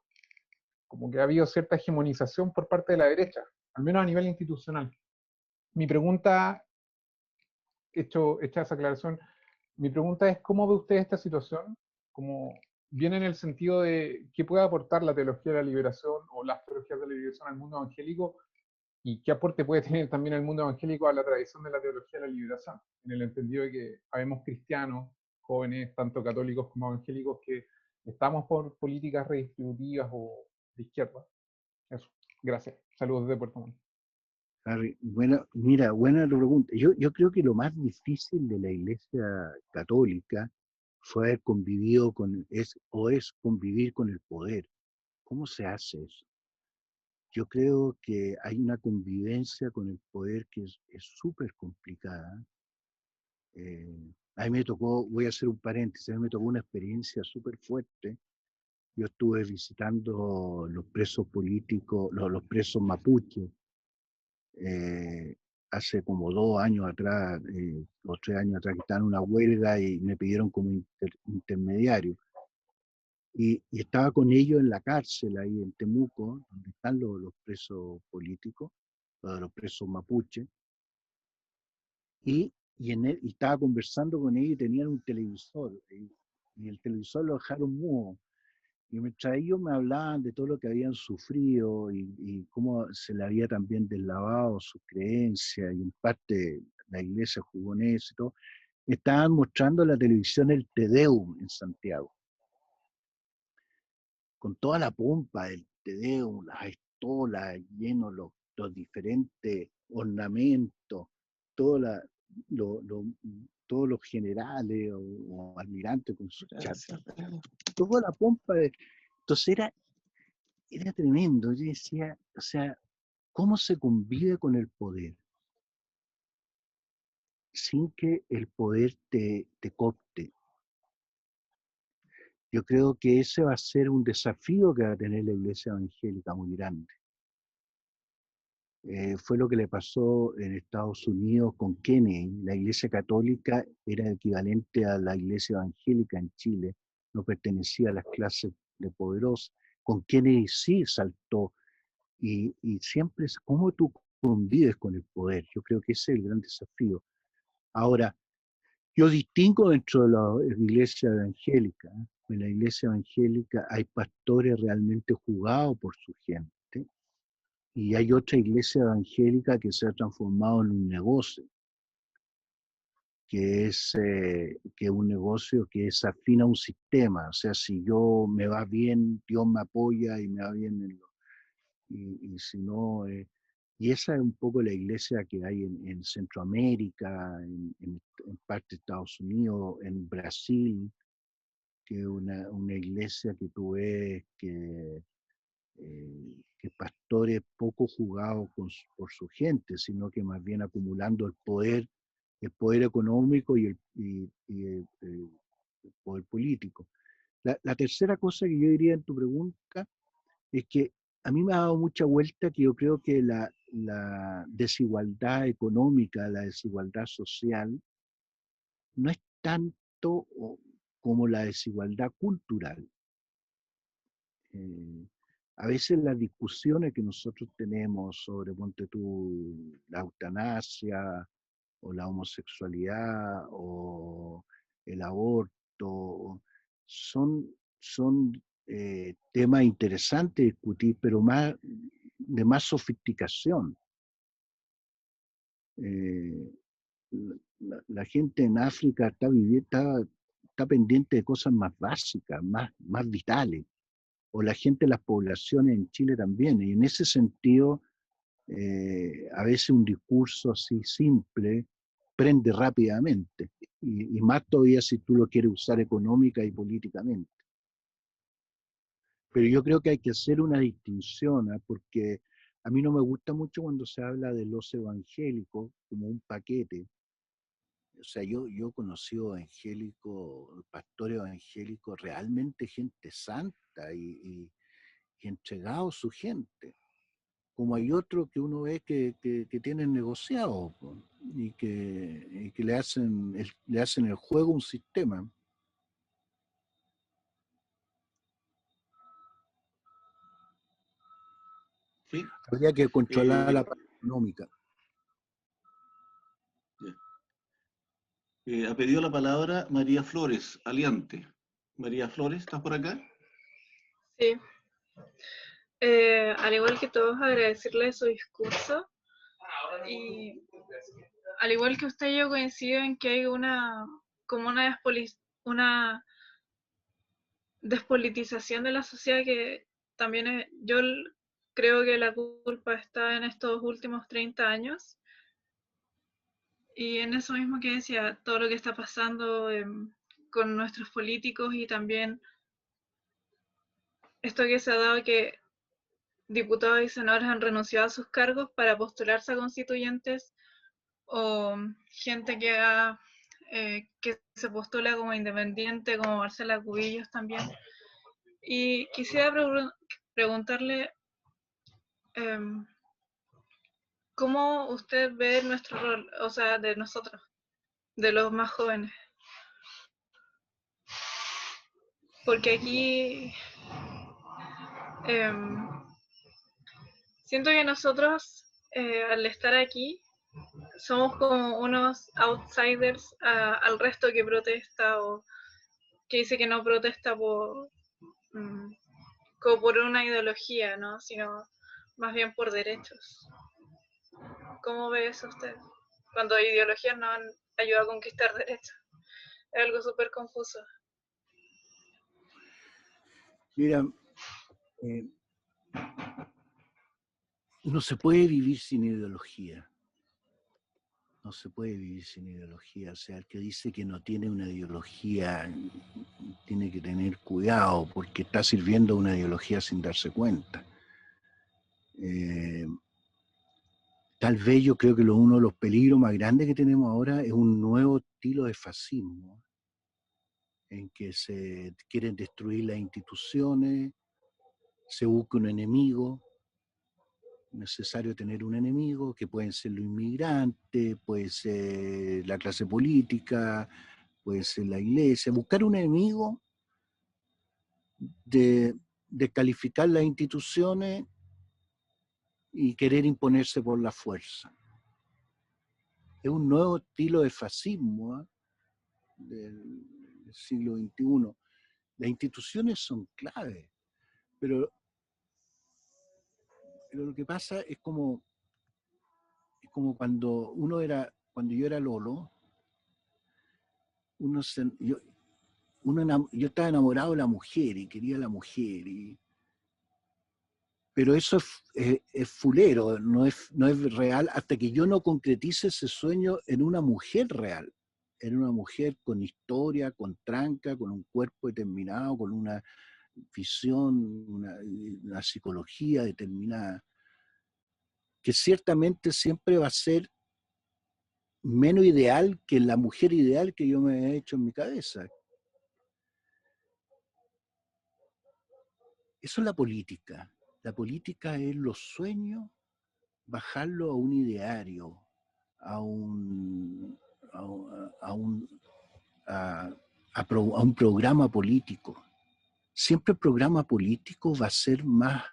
como que ha habido cierta hegemonización por parte de la derecha, al menos a nivel institucional. Mi pregunta, hecha esa aclaración, mi pregunta es, ¿cómo ve usted esta situación? Como viene en el sentido de qué puede aportar la teología de la liberación o las teologías de la liberación al mundo evangélico, y qué aporte puede tener también el mundo evangélico a la tradición de la teología de la liberación, en el entendido de que habemos cristianos, jóvenes, tanto católicos como evangélicos, que estamos por políticas redistributivas o de izquierda. Eso, gracias. Saludos desde Puerto Montt. Harry, bueno, mira, buena pregunta. Yo creo que lo más difícil de la Iglesia Católica fue haber convivido es convivir con el poder. ¿Cómo se hace eso? yo creo que hay una convivencia con el poder que es súper complicada. A mí me tocó, voy a hacer un paréntesis, a mí me tocó una experiencia súper fuerte. Yo estuve visitando los presos políticos, los presos mapuches, hace como 2 años atrás, o 3 años atrás, que estaban en una huelga y me pidieron como intermediario. Y estaba con ellos en la cárcel ahí en Temuco, donde están los presos políticos, los presos mapuches, y estaba conversando con ellos y tenían un televisor, y el televisor lo dejaron mudo. Y mientras ellos me hablaban de todo lo que habían sufrido y cómo se le había también deslavado sus creencias, y en parte la iglesia jugó en eso y todo, estaban mostrando en la televisión el Te Deum en Santiago, con toda la pompa del Te Deum, las estolas, llenos los diferentes ornamentos, toda todos los generales o almirantes con sus chapas, toda la pompa entonces era tremendo. Yo decía, o sea, ¿cómo se convive con el poder sin que el poder te coopte? Yo creo que ese va a ser un desafío que va a tener la Iglesia Evangélica muy grande. Fue lo que le pasó en Estados Unidos con Kennedy. La Iglesia Católica era equivalente a la Iglesia Evangélica en Chile, no pertenecía a las clases de poderosos. Con Kennedy sí saltó. Y siempre es cómo tú convives con el poder. Yo creo que ese es el gran desafío. Ahora, yo distingo dentro de la iglesia evangélica. En la iglesia evangélica hay pastores realmente jugados por su gente, y hay otra iglesia evangélica que se ha transformado en un negocio, que es un negocio que es afín a un sistema. O sea, si yo me va bien, Dios me apoya y me va bien y si no... y esa es un poco la iglesia que hay en Centroamérica, en parte de Estados Unidos, en Brasil, que es una iglesia que tú ves que pastores poco jugados por su gente, sino que más bien acumulando el poder económico y el poder político. La tercera cosa que yo diría en tu pregunta es que a mí me ha dado mucha vuelta que yo creo que la desigualdad económica, la desigualdad social, no es tanto como la desigualdad cultural. A veces las discusiones que nosotros tenemos sobre, ponte tú, la eutanasia o la homosexualidad o el aborto, son temas interesantes de discutir, pero de más sofisticación. La gente en África está pendiente de cosas más básicas, más vitales, o la gente de las poblaciones en Chile también, y en ese sentido, a veces un discurso así simple prende rápidamente, y más todavía si tú lo quieres usar económica y políticamente. Pero yo creo que hay que hacer una distinción, porque a mí no me gusta mucho cuando se habla de los evangélicos como un paquete. O sea, yo he conocido evangélicos, pastores evangélicos, realmente gente santa y entregado a su gente. Como hay otros que uno ve que tienen negociado y que le hacen el juego un sistema. ¿Sí? Habría que controlar la parte económica. Ha pedido la palabra María Flores, aliante. María Flores, ¿estás por acá? Sí. Al igual que todos, agradecerle su discurso. Y al igual que usted, yo coincido en que hay una despolitización de la sociedad que también yo creo que la culpa está en estos últimos 30 años. Y en eso mismo que decía, todo lo que está pasando con nuestros políticos, y también esto que se ha dado, que diputados y senadores han renunciado a sus cargos para postularse a constituyentes, o gente que se postula como independiente, como Marcela Cubillos también. Y quisiera preguntarle cómo usted ve nuestro rol, o sea, de nosotros, de los más jóvenes. Porque aquí siento que nosotros, al estar aquí, somos como unos outsiders al resto que protesta o que dice que no protesta como por una ideología, ¿no? Sino más bien por derechos. ¿Cómo ve eso usted? Cuando ideologías no han ayudado a conquistar derechos. Es algo súper confuso. Mira, no se puede vivir sin ideología. No se puede vivir sin ideología. O sea, el que dice que no tiene una ideología tiene que tener cuidado porque está sirviendo una ideología sin darse cuenta. Tal vez yo creo que uno de los peligros más grandes que tenemos ahora es un nuevo estilo de fascismo, en que se quieren destruir las instituciones, se busca un enemigo. Necesario tener un enemigo, que pueden ser los inmigrantes, puede ser la clase política, puede ser la iglesia, buscar un enemigo, de calificar las instituciones y querer imponerse por la fuerza. Es un nuevo estilo de fascismo, ¿eh? Del siglo XXI. Las instituciones son clave, pero lo que pasa es como cuando yo era Lolo, yo estaba enamorado de la mujer y quería a la mujer, pero eso es fulero, no es real hasta que yo no concretice ese sueño en una mujer real, en una mujer con historia, con tranca, con un cuerpo determinado, con una visión, una psicología determinada, que ciertamente siempre va a ser menos ideal que la mujer ideal que yo me he hecho en mi cabeza. Eso es la política. La política es los sueños, bajarlo a un ideario, a un programa político. Siempre el programa político va a ser más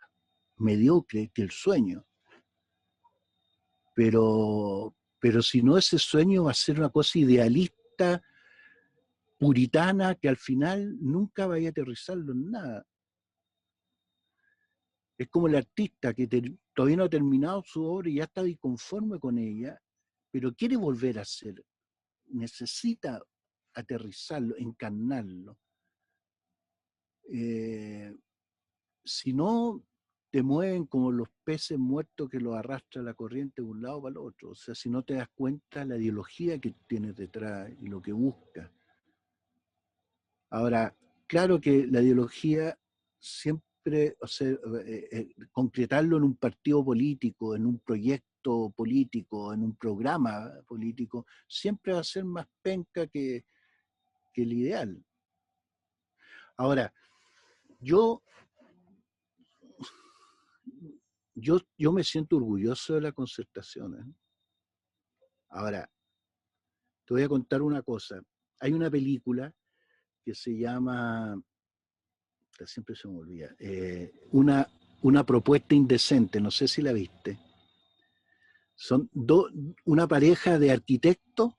mediocre que el sueño. Pero si no, ese sueño va a ser una cosa idealista, puritana, que al final nunca vaya a aterrizarlo en nada. Es como el artista que todavía no ha terminado su obra y ya está disconforme con ella, pero quiere volver a hacer. Necesita aterrizarlo, encarnarlo. Si no, te mueven como los peces muertos que los arrastra la corriente de un lado para el otro. O sea, si no te das cuenta la ideología que tienes detrás y lo que buscas. Ahora, claro que la ideología siempre, o sea, concretarlo en un partido político, en un proyecto político, en un programa político, siempre va a ser más penca que el ideal. Ahora, yo me siento orgulloso de la Concertación, ¿eh? Ahora, te voy a contar una cosa. Hay una película que se llama, siempre se me olvida, una propuesta indecente, no sé si la viste. Son una pareja de arquitectos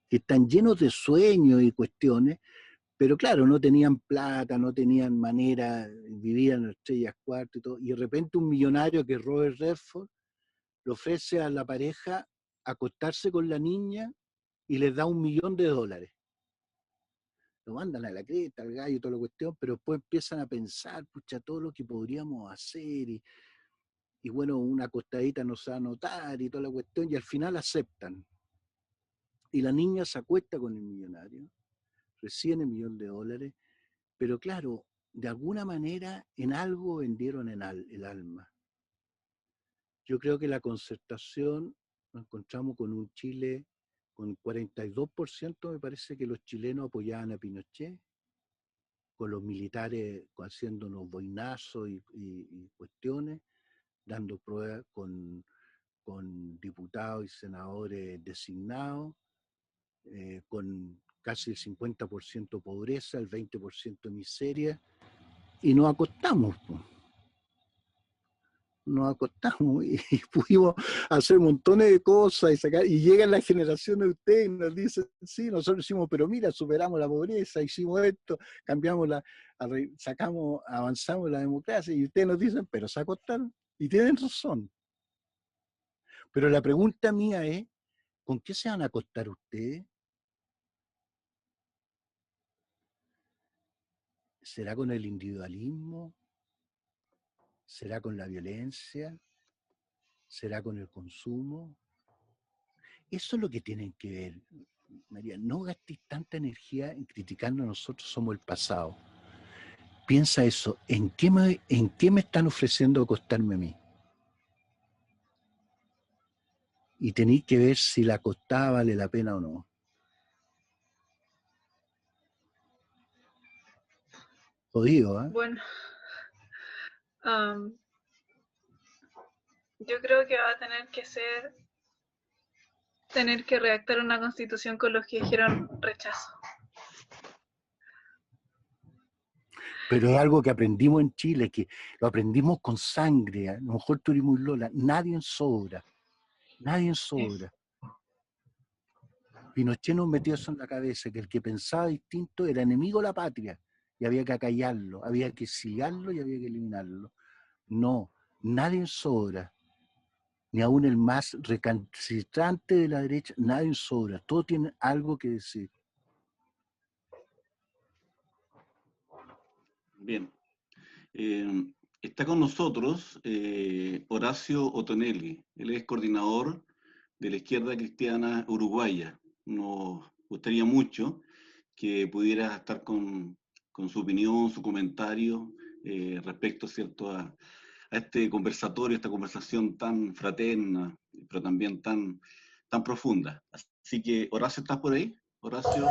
que están llenos de sueños y cuestiones, pero claro, no tenían plata, no tenían manera, vivían en estrellas cuarto y todo, y de repente un millonario que es Robert Redford le ofrece a la pareja acostarse con la niña y les da $1.000.000. Lo mandan a la creta, al gallo, toda la cuestión, pero después empiezan a pensar, pucha, todo lo que podríamos hacer, y bueno, una acostadita no se va a notar y toda la cuestión, y al final aceptan. Y la niña se acuesta con el millonario, recibe $1.000.000, pero claro, de alguna manera en algo vendieron el alma. Yo creo que la Concertación nos encontramos con un Chile con 42%, me parece que los chilenos apoyaban a Pinochet, con los militares haciéndonos boinazos y cuestiones, dando pruebas con diputados y senadores designados, con casi el 50% pobreza, el 20% miseria, y nos acostamos. Nos acostamos y pudimos hacer montones de cosas y llegan las generaciones de ustedes y nos dicen, sí, nosotros hicimos, pero mira, superamos la pobreza, hicimos esto, cambiamos avanzamos la democracia, y ustedes nos dicen, pero se acostaron, y tienen razón. Pero la pregunta mía es, ¿con qué se van a acostar ustedes? ¿Será con el individualismo? ¿Será con la violencia? ¿Será con el consumo? Eso es lo que tienen que ver, María. No gastes tanta energía en criticarnos, nosotros somos el pasado. Piensa eso, ¿en qué me están ofreciendo acostarme a mí? Y tenéis que ver si la acostada vale la pena o no. Jodido, ¿eh? Bueno, yo creo que va a tener que redactar una constitución con los que dijeron rechazo. Pero es algo que aprendimos en Chile, que lo aprendimos con sangre, ¿eh? A lo mejor tú eres muy Lola, nadie sobra. Pinochet nos metió eso en la cabeza, que el que pensaba distinto era enemigo de la patria, y había que acallarlo, había que exiliarlo y había que eliminarlo. No, nadie sobra, ni aún el más recalcitrante de la derecha, nadie sobra, todos tienen algo que decir. Bien. Está con nosotros Horacio Otonelli. Él es coordinador de la Izquierda Cristiana Uruguaya. Nos gustaría mucho que pudiera estar con su opinión, su comentario respecto, ¿cierto?, a este conversatorio, esta conversación tan fraterna, pero también tan profunda. Así que, Horacio, ¿estás por ahí? Horacio.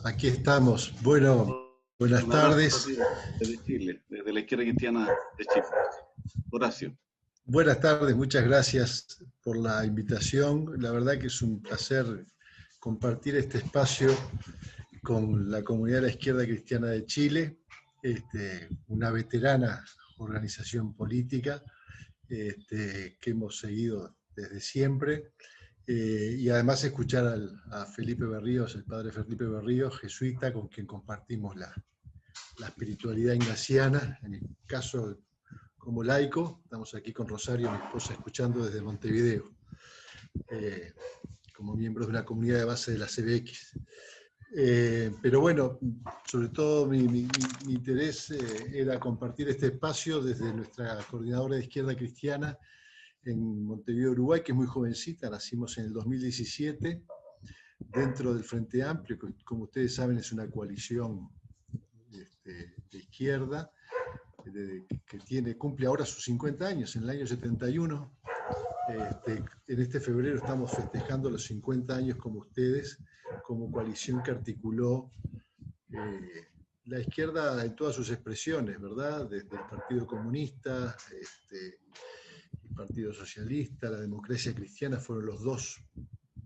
Aquí estamos. Bueno, buenas tardes. Desde Chile, desde la Izquierda Cristiana de Chile. Horacio. Buenas tardes, muchas gracias por la invitación. La verdad que es un placer compartir este espacio con la comunidad de la Izquierda Cristiana de Chile, una veterana organización política que hemos seguido desde siempre. Y además escuchar a Felipe Berríos, el padre Felipe Berríos, jesuita, con quien compartimos la espiritualidad ignaciana, en mi caso como laico. Estamos aquí con Rosario, mi esposa, escuchando desde Montevideo, como miembros de una comunidad de base de la CBX. Pero bueno, sobre todo mi interés era compartir este espacio desde nuestra coordinadora de Izquierda Cristiana en Montevideo, Uruguay, que es muy jovencita. Nacimos en el 2017, dentro del Frente Amplio, que como ustedes saben es una coalición de izquierda, que cumple ahora sus 50 años, en el año 71. En este febrero estamos festejando los 50 años como ustedes, como coalición que articuló la izquierda en todas sus expresiones, ¿verdad? Desde el Partido Comunista, el Partido Socialista, la Democracia Cristiana, fueron los dos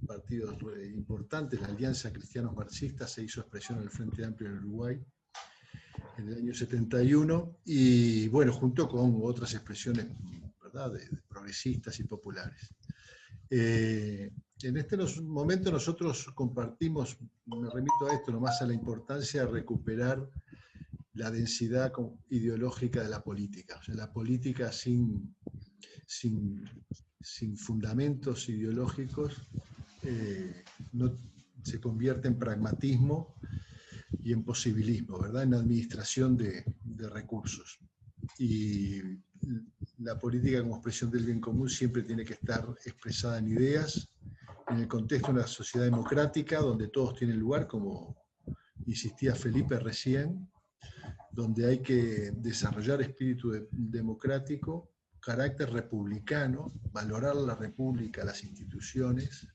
partidos importantes. La Alianza Cristianos Marxistas se hizo expresión en el Frente Amplio en Uruguay en el año 71, y bueno, junto con otras expresiones, ¿verdad?, de progresistas y populares. En este momento nosotros compartimos, me remito a esto nomás, a la importancia de recuperar la densidad ideológica de la política. O sea, la política sin fundamentos ideológicos no se convierte en pragmatismo y en posibilismo, ¿verdad?, en administración de recursos. Y la política como expresión del bien común siempre tiene que estar expresada en ideas, en el contexto de una sociedad democrática donde todos tienen lugar, como insistía Felipe recién, donde hay que desarrollar espíritu democrático, carácter republicano, valorar la república, las instituciones,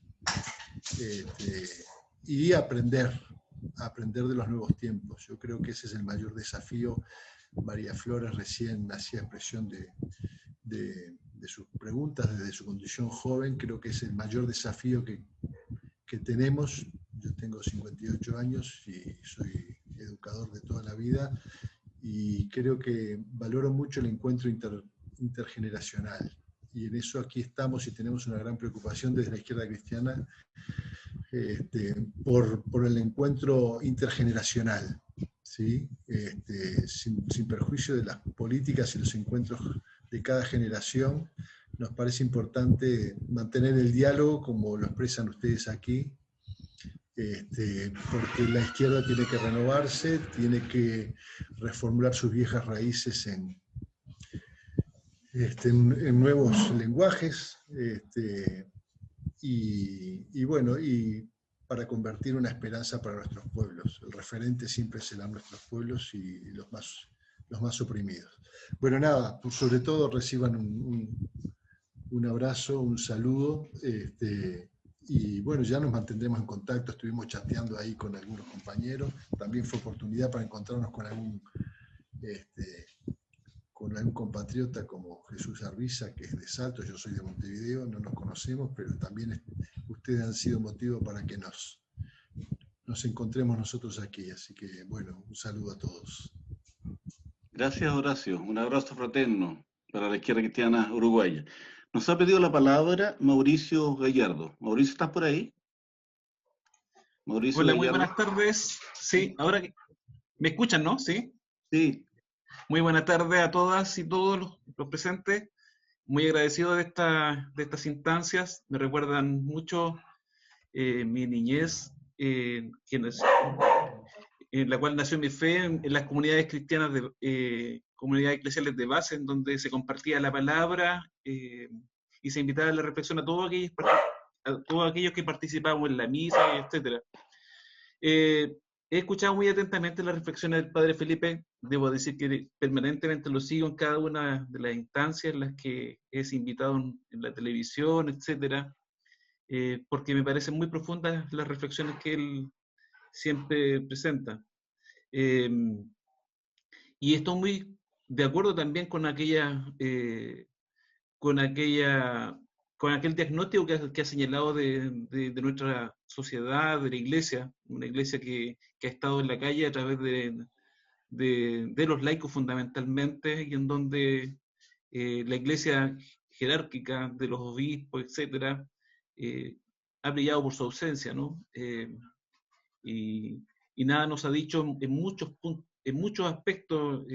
y aprender de los nuevos tiempos. Yo creo que ese es el mayor desafío. María Flores recién hacía expresión de sus preguntas desde su condición joven. Creo que es el mayor desafío que tenemos. Yo tengo 58 años y soy educador de toda la vida, y creo que valoro mucho el encuentro intergeneracional. Y en eso aquí estamos y tenemos una gran preocupación desde la izquierda cristiana por el encuentro intergeneracional, ¿sí? Sin perjuicio de las políticas y los encuentros de cada generación. Nos parece importante mantener el diálogo, como lo expresan ustedes aquí, porque la izquierda tiene que renovarse, tiene que reformular sus viejas raíces en nuevos lenguajes, y bueno, y para convertir una esperanza para nuestros pueblos. El referente siempre serán nuestros pueblos y los más oprimidos. Bueno, nada, pues sobre todo reciban un abrazo, un saludo, y bueno, ya nos mantendremos en contacto. Estuvimos chateando ahí con algunos compañeros. También fue oportunidad para encontrarnos con algún compatriota como Jesús Arbiza, que es de Salto. Yo soy de Montevideo, no nos conocemos, pero también ustedes han sido motivo para que nos encontremos nosotros aquí. Así que, bueno, un saludo a todos. Gracias, Horacio. Un abrazo fraterno para la izquierda cristiana uruguaya. Nos ha pedido la palabra Mauricio Gallardo. Mauricio, ¿estás por ahí? Mauricio Hola, Gallardo. muy buenas tardes. Sí, ahora me escuchan, ¿no? Sí. Sí. Muy buenas tardes a todas y todos los presentes. Muy agradecido de estas instancias. Me recuerdan mucho mi niñez, en la cual nació mi fe, en las comunidades cristianas, comunidades eclesiales de base, en donde se compartía la palabra y se invitaba a la reflexión a todos aquellos que participábamos en la misa, etc. He escuchado muy atentamente las reflexiones del Padre Felipe. Debo decir que permanentemente lo sigo en cada una de las instancias en las que es invitado en la televisión, etc., porque me parecen muy profundas las reflexiones que él siempre presenta. Y estoy muy de acuerdo también con aquel diagnóstico que ha señalado de nuestra sociedad, de la iglesia, una iglesia que ha estado en la calle a través de los laicos fundamentalmente, y en donde la iglesia jerárquica de los obispos, etcétera, ha brillado por su ausencia, ¿no? Y nada nos ha dicho en muchos aspectos,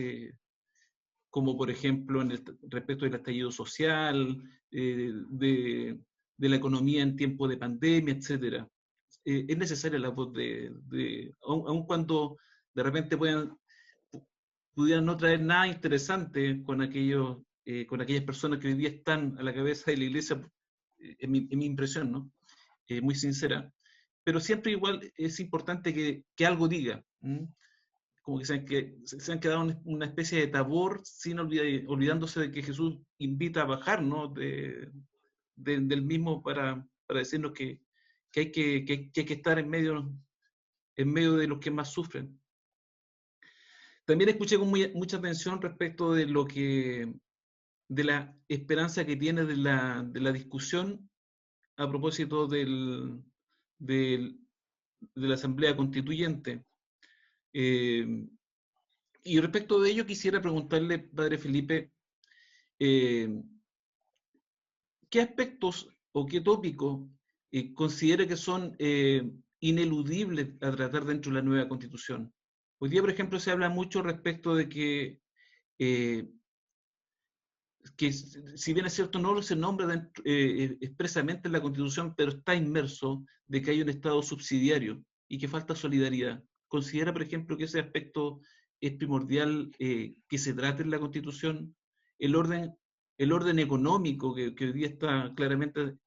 como por ejemplo respecto del estallido social, de la economía en tiempo de pandemia, etc. Es necesaria la voz aun cuando de repente pudieran no traer nada interesante con aquellas personas que hoy día están a la cabeza de la iglesia, en mi impresión, ¿no? Muy sincera. Pero siempre igual es importante que algo diga. Como que se han quedado en una especie de tabor, olvidándose de que Jesús invita a bajar, ¿no? del mismo para decirnos que hay que estar en medio de los que más sufren. También escuché con mucha atención respecto de la esperanza que tiene de la discusión a propósito de la Asamblea Constituyente. Y respecto de ello quisiera preguntarle, Padre Felipe, ¿qué aspectos o qué tópicos considera que son ineludibles a tratar dentro de la nueva Constitución? Hoy día, por ejemplo, se habla mucho respecto de que si bien es cierto, no se nombra expresamente en la Constitución, pero está inmerso de que hay un Estado subsidiario y que falta solidaridad. ¿Considera, por ejemplo, que ese aspecto es primordial que se trate en la Constitución? El orden económico que hoy día está claramente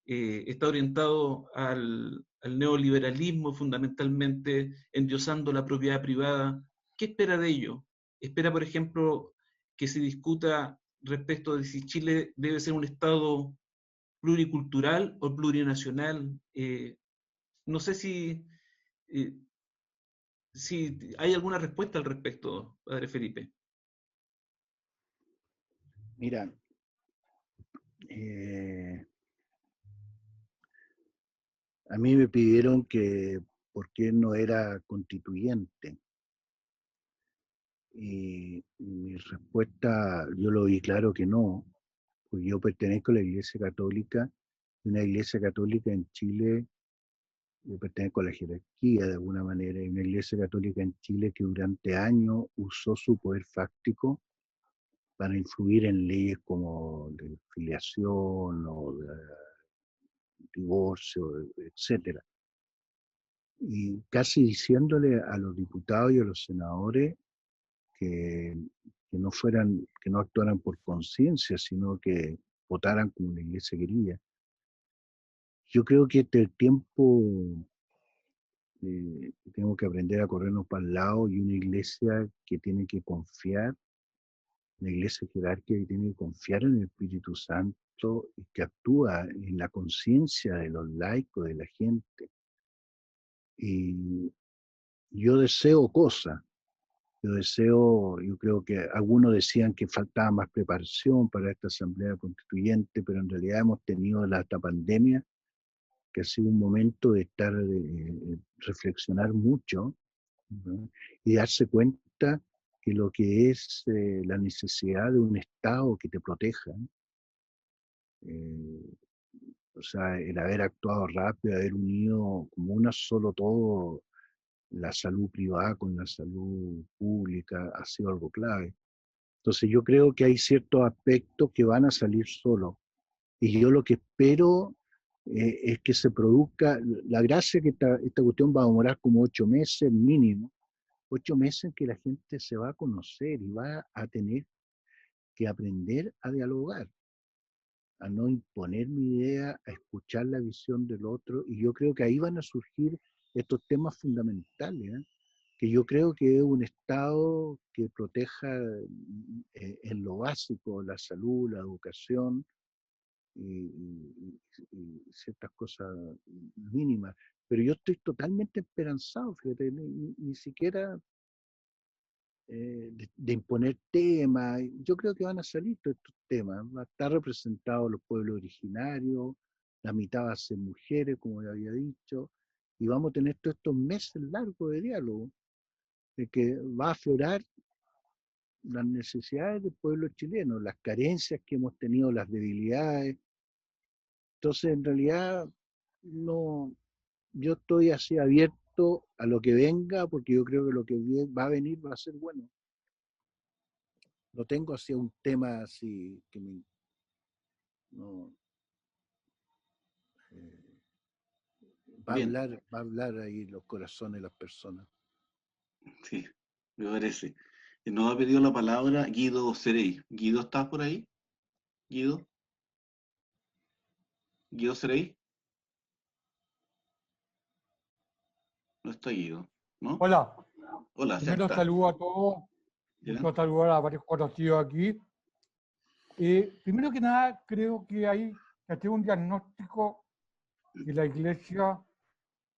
está orientado al neoliberalismo, fundamentalmente endiosando la propiedad privada. ¿Qué espera de ello? ¿Espera, por ejemplo, que se discuta respecto de si Chile debe ser un Estado pluricultural o plurinacional. No sé si hay alguna respuesta al respecto, padre Felipe. Mira, a mí me pidieron que por qué no era constituyente. Y mi respuesta, yo lo vi claro que no, porque yo pertenezco a la Iglesia Católica, una Iglesia Católica en Chile, yo pertenezco a la jerarquía de alguna manera, y una Iglesia Católica en Chile que durante años usó su poder fáctico para influir en leyes como de filiación o de divorcio, etcétera. Y casi diciéndole a los diputados y a los senadores que no actuaran por conciencia, sino que votaran como la iglesia quería. Yo creo que el tiempo tenemos que aprender a corrernos para el lado, y una iglesia que tiene que confiar, una iglesia jerárquica que tiene que confiar en el Espíritu Santo y que actúa en la conciencia de los laicos, de la gente. Y yo deseo cosas. Yo creo que algunos decían que faltaba más preparación para esta asamblea constituyente, pero en realidad hemos tenido esta pandemia, que ha sido un momento de reflexionar mucho, ¿no? Y darse cuenta que lo que es la necesidad de un Estado que te proteja, o sea, el haber actuado rápido, haber unido como uno solo todo, la salud privada con la salud pública, ha sido algo clave. Entonces yo creo que hay ciertos aspectos que van a salir solos. Y yo lo que espero es que se produzca, la gracia que esta cuestión va a demorar como 8 meses mínimo, 8 meses en que la gente se va a conocer y va a tener que aprender a dialogar, a no imponer mi idea, a escuchar la visión del otro. Y yo creo que ahí van a surgir estos temas fundamentales, ¿eh? Que yo creo que es un Estado que proteja en lo básico la salud, la educación y ciertas cosas mínimas. Pero yo estoy totalmente esperanzado, fíjate, ni siquiera de imponer temas. Yo creo que van a salir todos estos temas. Va a estar representados los pueblos originarios, la mitad va a ser mujeres, como ya había dicho, y vamos a tener todos estos meses largos de diálogo, de que va a aflorar las necesidades del pueblo chileno, las carencias que hemos tenido, las debilidades. Entonces, en realidad, no, yo estoy así abierto a lo que venga, porque yo creo que lo que va a venir va a ser bueno. No tengo así un tema así que me... No, va a hablar ahí los corazones de las personas. Sí, me parece. Nos ha pedido la palabra Guido Cerey. Guido, ¿estás por ahí? Guido. Guido Cerey. No está Guido, ¿no? Hola. Hola, Primero saludo a todos. Quiero saludar a varios conocidos aquí. Primero que nada, creo que hay que hacer un diagnóstico de la Iglesia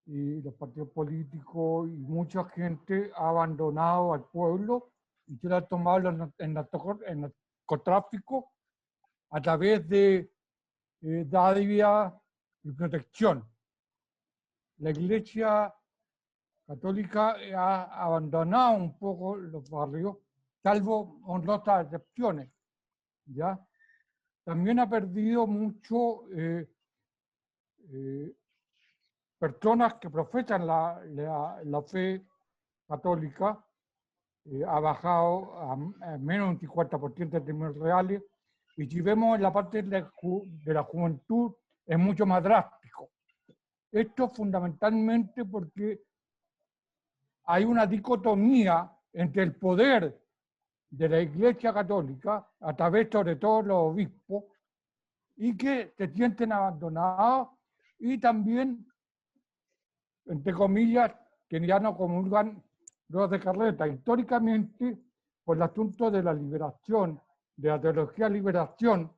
y los partidos políticos, y mucha gente ha abandonado al pueblo y quiere ha tomado el narcotráfico a través de dádiva y protección. La Iglesia Católica ha abandonado un poco los barrios, salvo honrosas excepciones, ¿ya? También ha perdido mucho personas que profesan la fe católica, ha bajado a menos de un 50% en términos reales, y si vemos en la parte de la juventud es mucho más drástico. Esto fundamentalmente porque hay una dicotomía entre el poder de la Iglesia Católica, a través sobre todo los obispos, y que se sienten abandonados, y también, entre comillas, que ya no comulgan los de carreta. Históricamente, por el asunto de la liberación de la teología de liberación,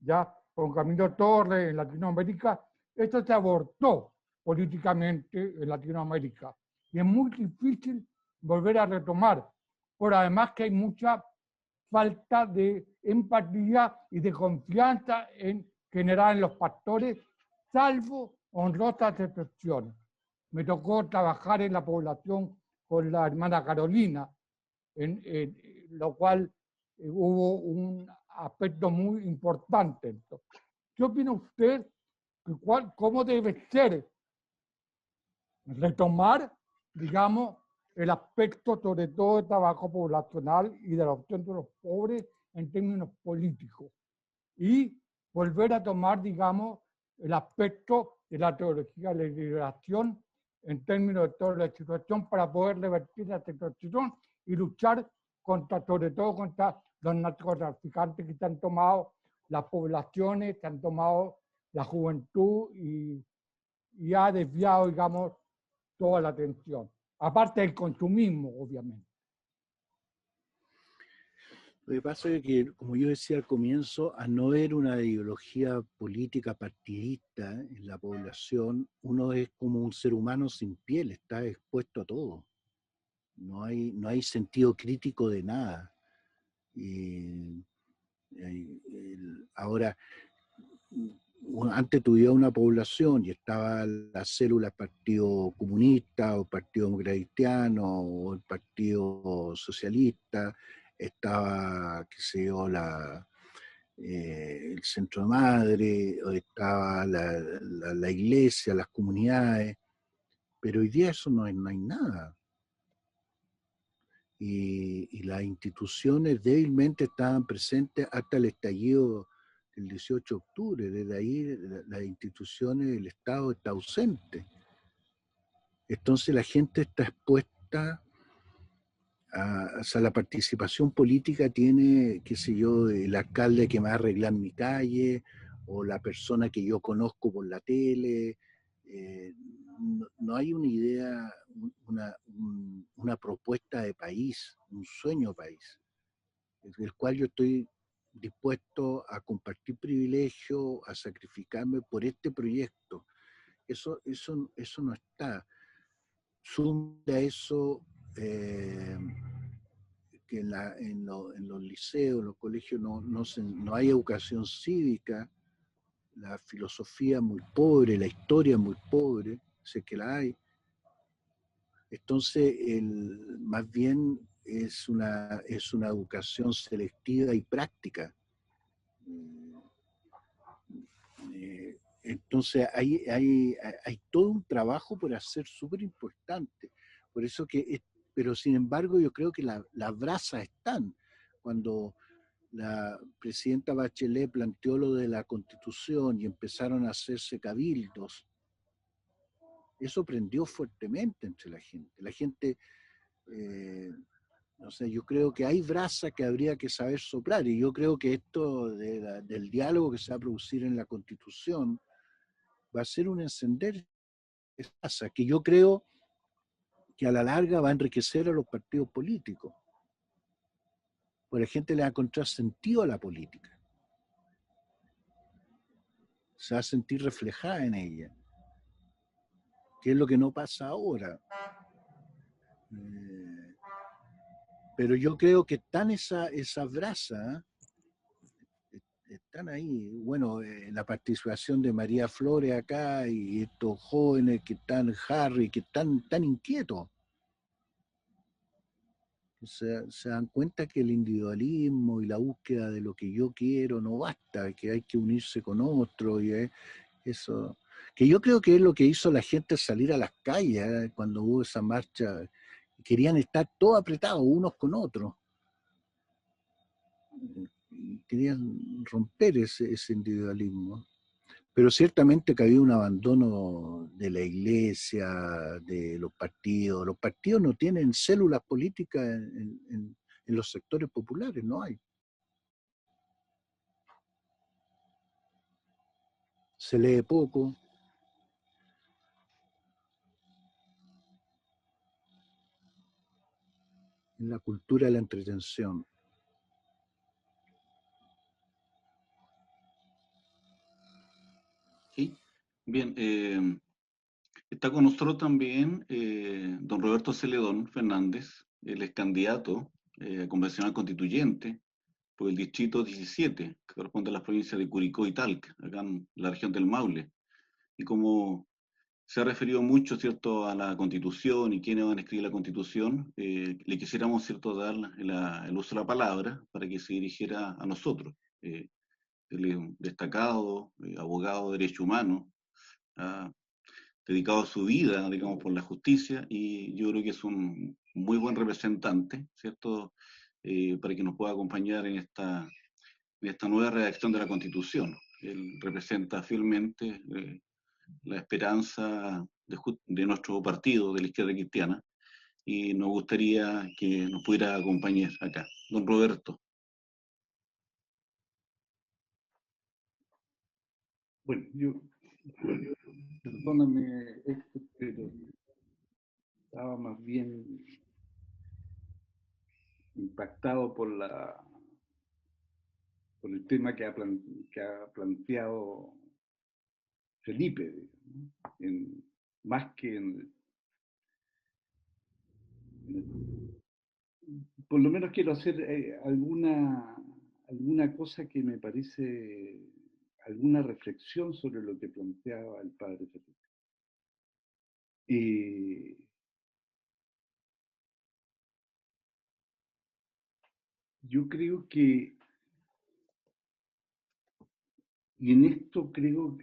ya con Camilo Torres en Latinoamérica, esto se abortó políticamente en Latinoamérica. Y es muy difícil volver a retomar, por además que hay mucha falta de empatía y de confianza en general en los pastores, salvo honrosas excepciones. Me tocó trabajar en la población con la hermana Carolina, en lo cual hubo un aspecto muy importante. ¿Qué opina usted? ¿Cómo debe ser retomar, digamos, el aspecto sobre todo del trabajo poblacional y de la opción de los pobres en términos políticos? Y volver a tomar, digamos, el aspecto de la teología de la liberación en términos de toda la situación para poder revertir la situación y luchar contra, sobre todo contra los narcotraficantes que se han tomado las poblaciones, que han tomado la juventud y ha desviado, digamos, toda la atención. Aparte del consumismo, obviamente. Lo que pasa es que, como yo decía al comienzo, al no haber una ideología política partidista en la población, uno es como un ser humano sin piel, está expuesto a todo. No hay sentido crítico de nada. Ahora, antes tuviera una población y estaba la célula del Partido Comunista o Partido Demócrata Cristiano o el Partido Socialista, estaba, qué sé yo, el Centro Madre, o estaba la iglesia, las comunidades, pero hoy día eso no hay nada. Y las instituciones débilmente estaban presentes hasta el estallido del 18 de octubre. Desde ahí las instituciones, el Estado está ausente. Entonces la gente está expuesta o sea, la participación política tiene, qué sé yo, el alcalde que me va a arreglar mi calle, o la persona que yo conozco por la tele. No hay una idea, una propuesta de país, un sueño país, el cual yo estoy dispuesto a compartir privilegios, a sacrificarme por este proyecto. Eso no está. Suma a eso que en los liceos, en los colegios no hay educación cívica, la filosofía es muy pobre, la historia es muy pobre, sé que la hay. Entonces, más bien es una educación selectiva y práctica. Entonces, hay todo un trabajo por hacer súper importante. Por eso pero sin embargo, yo creo que las brasas están. Cuando la presidenta Bachelet planteó lo de la Constitución y empezaron a hacerse cabildos, eso prendió fuertemente entre la gente. La gente, no sé, yo creo que hay brasa que habría que saber soplar, y yo creo que esto del diálogo que se va a producir en la Constitución va a ser un encender de brasa, que yo creo que a la larga va a enriquecer a los partidos políticos, porque la gente le va a encontrar sentido a la política, se va a sentir reflejada en ella, que es lo que no pasa ahora. Pero yo creo que están esas brasas, están ahí. Bueno, la participación de María Flores acá y estos jóvenes que están, Harry, que están tan inquietos. Se dan cuenta que el individualismo y la búsqueda de lo que yo quiero no basta, que hay que unirse con otro, y eso, que yo creo que es lo que hizo la gente salir a las calles cuando hubo esa marcha. Querían estar todos apretados unos con otros, querían romper ese individualismo. Pero ciertamente que había un abandono de la iglesia, de los partidos. Los partidos no tienen células políticas en los sectores populares, no hay. Se lee poco. En la cultura de la entretención. Bien, está con nosotros también don Roberto Celedón Fernández, él es candidato a convencional constituyente por el distrito 17, que corresponde a las provincias de Curicó y Talca, acá en la región del Maule. Y como se ha referido mucho, ¿cierto?, a la Constitución y quiénes van a escribir la Constitución, le quisiéramos, ¿cierto?, dar el uso de la palabra para que se dirigiera a nosotros. Él es un destacado abogado de derechos humanos, ha dedicado su vida, digamos, por la justicia, y yo creo que es un muy buen representante, ¿cierto?, para que nos pueda acompañar en esta nueva redacción de la Constitución. Él representa fielmente la esperanza de nuestro partido, de la izquierda cristiana, y nos gustaría que nos pudiera acompañar acá. Don Roberto. Bueno, perdóname, Héctor, pero estaba más bien impactado por el tema que ha planteado Felipe, ¿no? Más que por lo menos quiero hacer alguna cosa que me parece, alguna reflexión sobre lo que planteaba el padre Felipe. Yo creo que, y en esto creo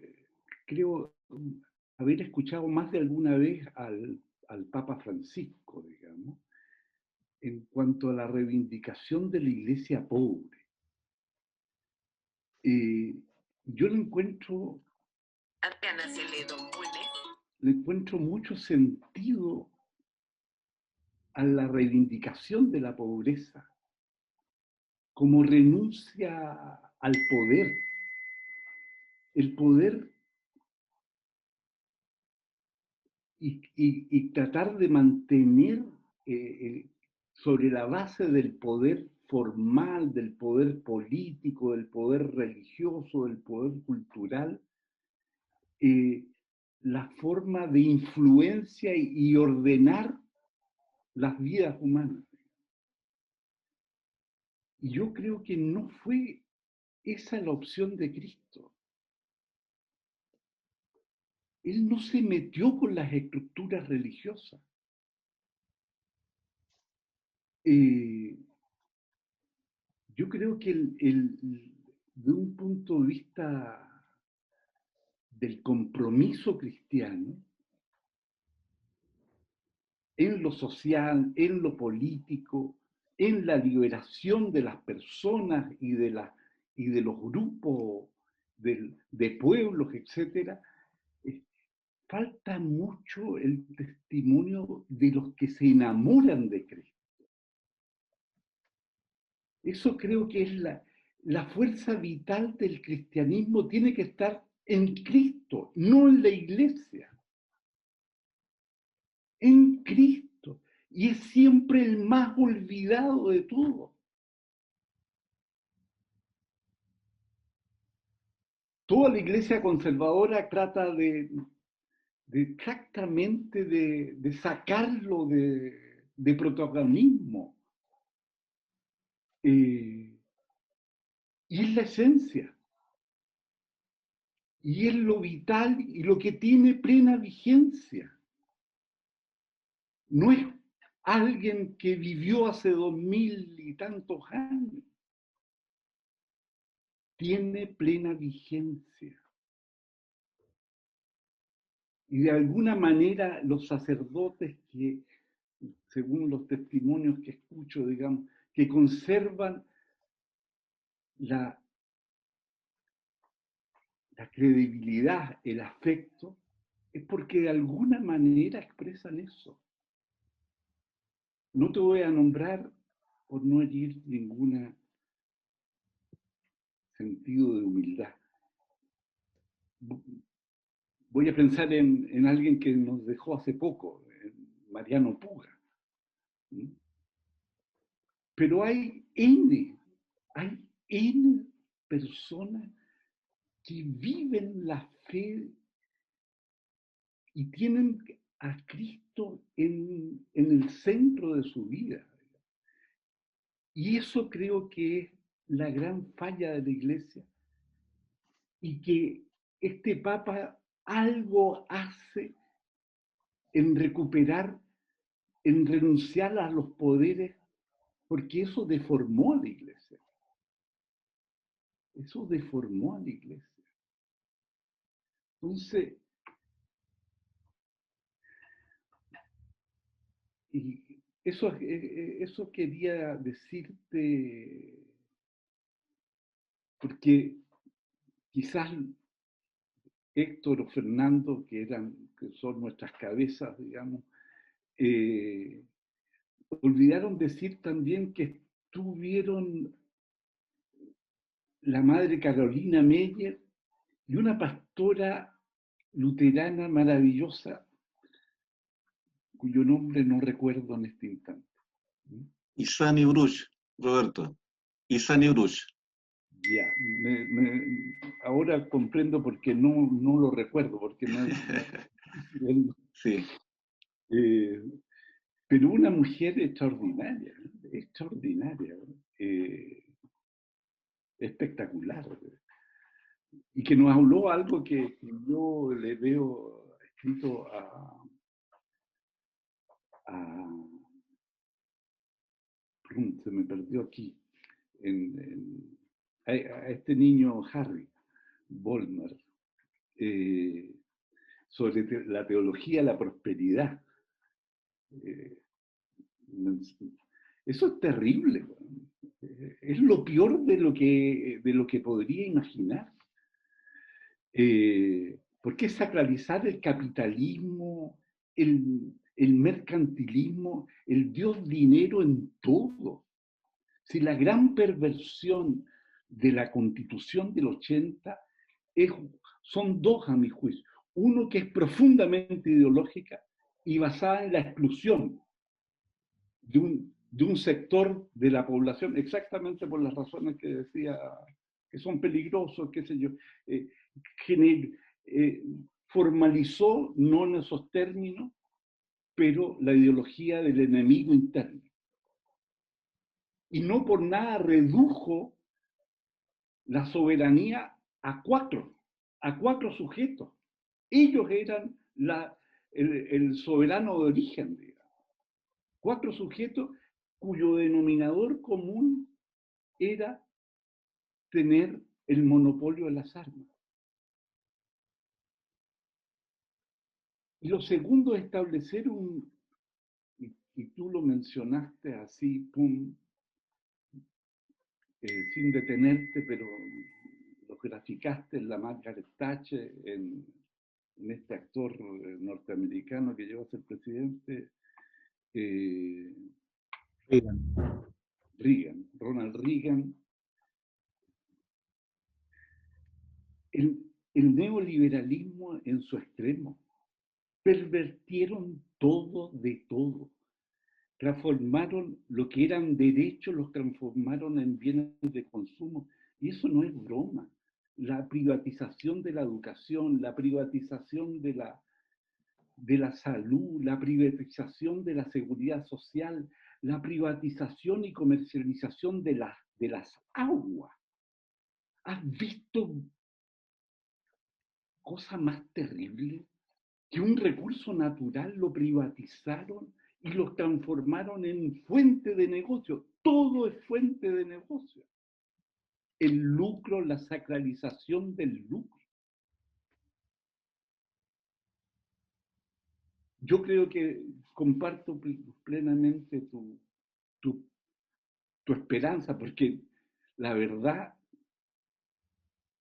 haber escuchado más de alguna vez al Papa Francisco, digamos, en cuanto a la reivindicación de la iglesia pobre. Yo le encuentro mucho sentido a la reivindicación de la pobreza como renuncia al poder. El poder y tratar de mantener sobre la base del poder formal, del poder político, del poder religioso, del poder cultural, la forma de influencia y ordenar las vidas humanas. Y yo creo que no fue esa la opción de Cristo. Él no se metió con las estructuras religiosas. Yo creo que de un punto de vista del compromiso cristiano, en lo social, en lo político, en la liberación de las personas y de los grupos de pueblos, etc., falta mucho el testimonio de los que se enamoran de Cristo. Eso creo que es la fuerza vital del cristianismo, tiene que estar en Cristo, no en la iglesia. En Cristo. Y es siempre el más olvidado de todos. Toda la iglesia conservadora trata exactamente de sacarlo de protagonismo. Y es la esencia. Y es lo vital y lo que tiene plena vigencia. No es alguien que vivió hace 2000 y tantos años. Tiene plena vigencia. Y de alguna manera los sacerdotes que, según los testimonios que escucho, digamos, que conservan la credibilidad, el afecto, es porque de alguna manera expresan eso. No te voy a nombrar por no herir ningún sentido de humildad. Voy a pensar en alguien que nos dejó hace poco, Mariano Puga. Pero hay N personas que viven la fe y tienen a Cristo en el centro de su vida. Y eso creo que es la gran falla de la Iglesia, y que este Papa algo hace en recuperar, en renunciar a los poderes, porque eso deformó a la Iglesia. Eso deformó a la Iglesia. Entonces, y eso quería decirte, porque quizás Héctor o Fernando, que son nuestras cabezas, digamos, olvidaron decir también que estuvieron la madre Carolina Meyer y una pastora luterana maravillosa, cuyo nombre no recuerdo en este instante. Isani Bruch, Roberto. Isani Bruch. Ya, ahora comprendo por qué no lo recuerdo, porque no. Sí. Pero una mujer extraordinaria, extraordinaria, espectacular. Y que nos habló algo que yo le veo escrito se me perdió aquí, a este niño Harry Vollmer, sobre la teología de la prosperidad. Eso es terrible. Es lo peor de lo que podría imaginar. Porque es sacralizar el capitalismo, el mercantilismo, el Dios dinero en todo. Si la gran perversión de la Constitución del 80 son dos, a mi juicio. Uno, que es profundamente ideológica y basada en la exclusión de un sector de la población, exactamente por las razones que decía, que son peligrosos, qué sé yo. Formalizó, no en esos términos, pero la ideología del enemigo interno. Y no por nada redujo la soberanía a cuatro sujetos. Ellos eran el soberano de origen, digamos. 4 sujetos cuyo denominador común era tener el monopolio de las armas. Y lo segundo es establecer y tú lo mencionaste así, pum, sin detenerte, pero lo graficaste en la Margaret Thatcher, en este actor norteamericano que llegó a ser presidente, Ronald Reagan. El neoliberalismo en su extremo. Pervertieron todo de todo. Transformaron lo que eran derechos, los transformaron en bienes de consumo. Y eso no es broma. La privatización de la educación, la privatización de la salud, la privatización de la seguridad social, la privatización y comercialización de las aguas. ¿Has visto cosa más terrible? Que un recurso natural lo privatizaron y lo transformaron en fuente de negocio. Todo es fuente de negocio. El lucro, la sacralización del lucro. Yo creo que comparto plenamente tu esperanza, porque la verdad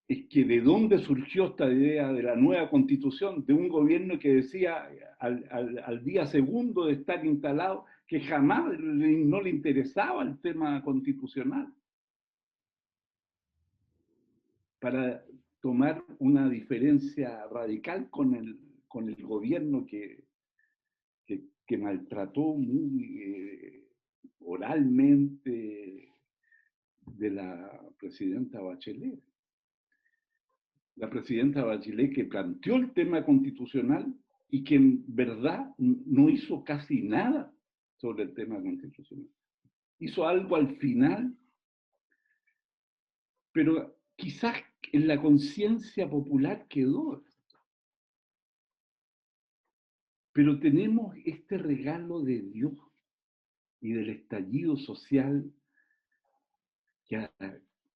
es que de dónde surgió esta idea de la nueva constitución, de un gobierno que decía al día segundo de estar instalado que jamás no le interesaba el tema constitucional, para tomar una diferencia radical con el gobierno que maltrató muy oralmente de la presidenta Bachelet. La presidenta Bachelet, que planteó el tema constitucional, y que en verdad no hizo casi nada sobre el tema constitucional. Hizo algo al final, pero quizás en la conciencia popular quedó. Pero tenemos este regalo de Dios y del estallido social que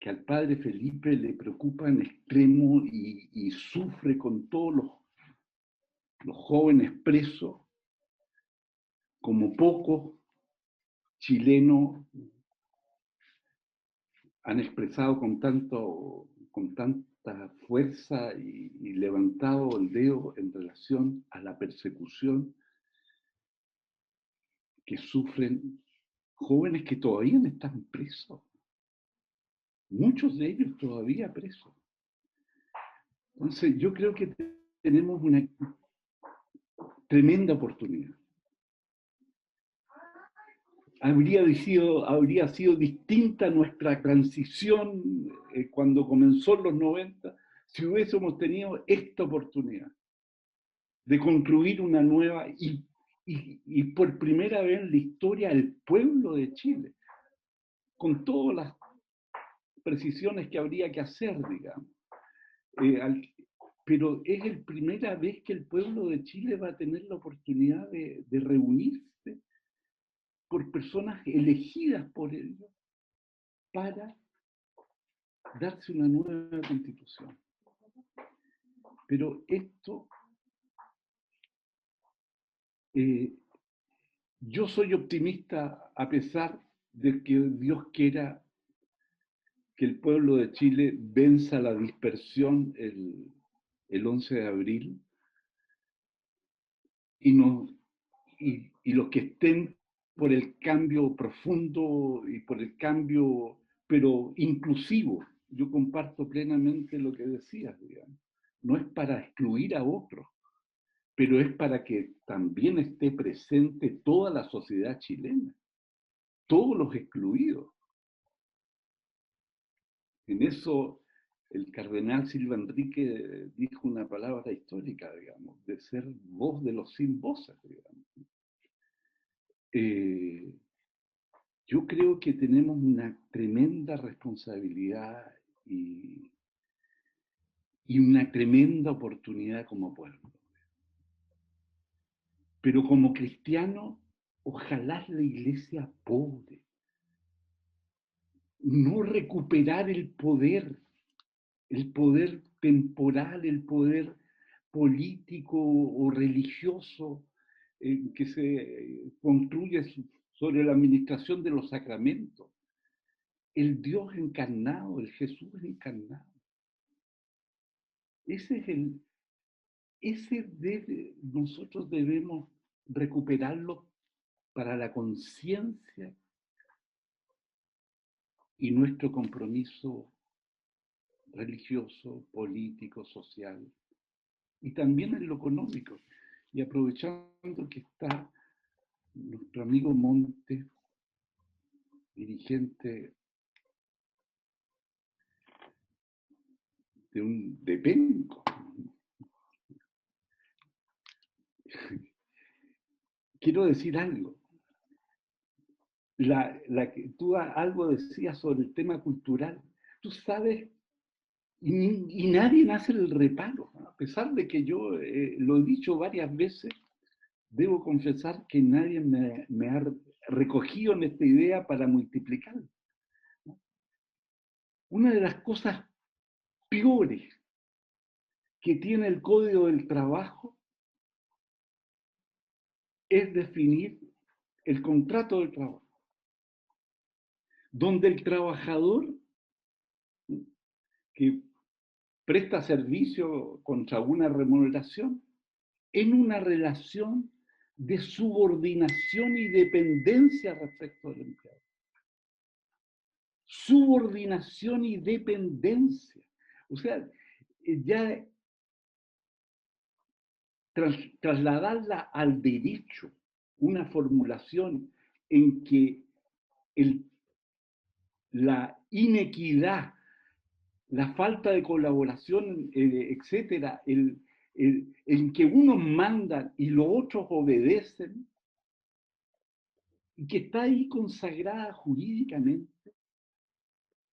al padre Felipe le preocupa en extremo y sufre con todos los jóvenes presos, como pocos chilenos han expresado con tanta fuerza y levantado el dedo en relación a la persecución que sufren jóvenes que todavía están presos. Muchos de ellos todavía presos. Entonces, yo creo que tenemos una tremenda oportunidad. Habría sido distinta nuestra transición cuando comenzó en los 90 si hubiésemos tenido esta oportunidad de construir una nueva y por primera vez en la historia el pueblo de Chile, con todas las precisiones que habría que hacer, digamos. Pero es la primera vez que el pueblo de Chile va a tener la oportunidad de reunirse por personas elegidas por ellos para darse una nueva constitución. Pero esto, yo soy optimista a pesar de que Dios quiera que el pueblo de Chile venza la dispersión el 11 de abril y los que estén por el cambio profundo y por el cambio, pero inclusivo. Yo comparto plenamente lo que decías, digamos. No es para excluir a otros, pero es para que también esté presente toda la sociedad chilena, todos los excluidos. En eso el cardenal Silva Enrique dijo una palabra histórica, digamos, de ser voz de los sin voces, digamos. Yo creo que tenemos una tremenda responsabilidad y una tremenda oportunidad como pueblo. Pero como cristiano, ojalá la iglesia pobre, no recuperar el poder temporal, el poder político o religioso que se construye sobre la administración de los sacramentos. El Dios encarnado, el Jesús encarnado. Nosotros debemos recuperarlo para la conciencia y nuestro compromiso religioso, político, social, y también en lo económico. Y aprovechando que está nuestro amigo Monte, dirigente de Penco. Quiero decir algo. Tú algo decías sobre el tema cultural. Tú sabes, y nadie hace el reparo. A pesar de que yo lo he dicho varias veces, debo confesar que nadie me ha recogido en esta idea para multiplicar. Una de las cosas peores que tiene el Código del Trabajo es definir el contrato del trabajo, donde el trabajador que presta servicio contra una remuneración en una relación de subordinación y dependencia respecto del empleado. Subordinación y dependencia. O sea, ya trasladarla al derecho, una formulación en que la inequidad, la falta de colaboración, etcétera, en que unos mandan y los otros obedecen, y que está ahí consagrada jurídicamente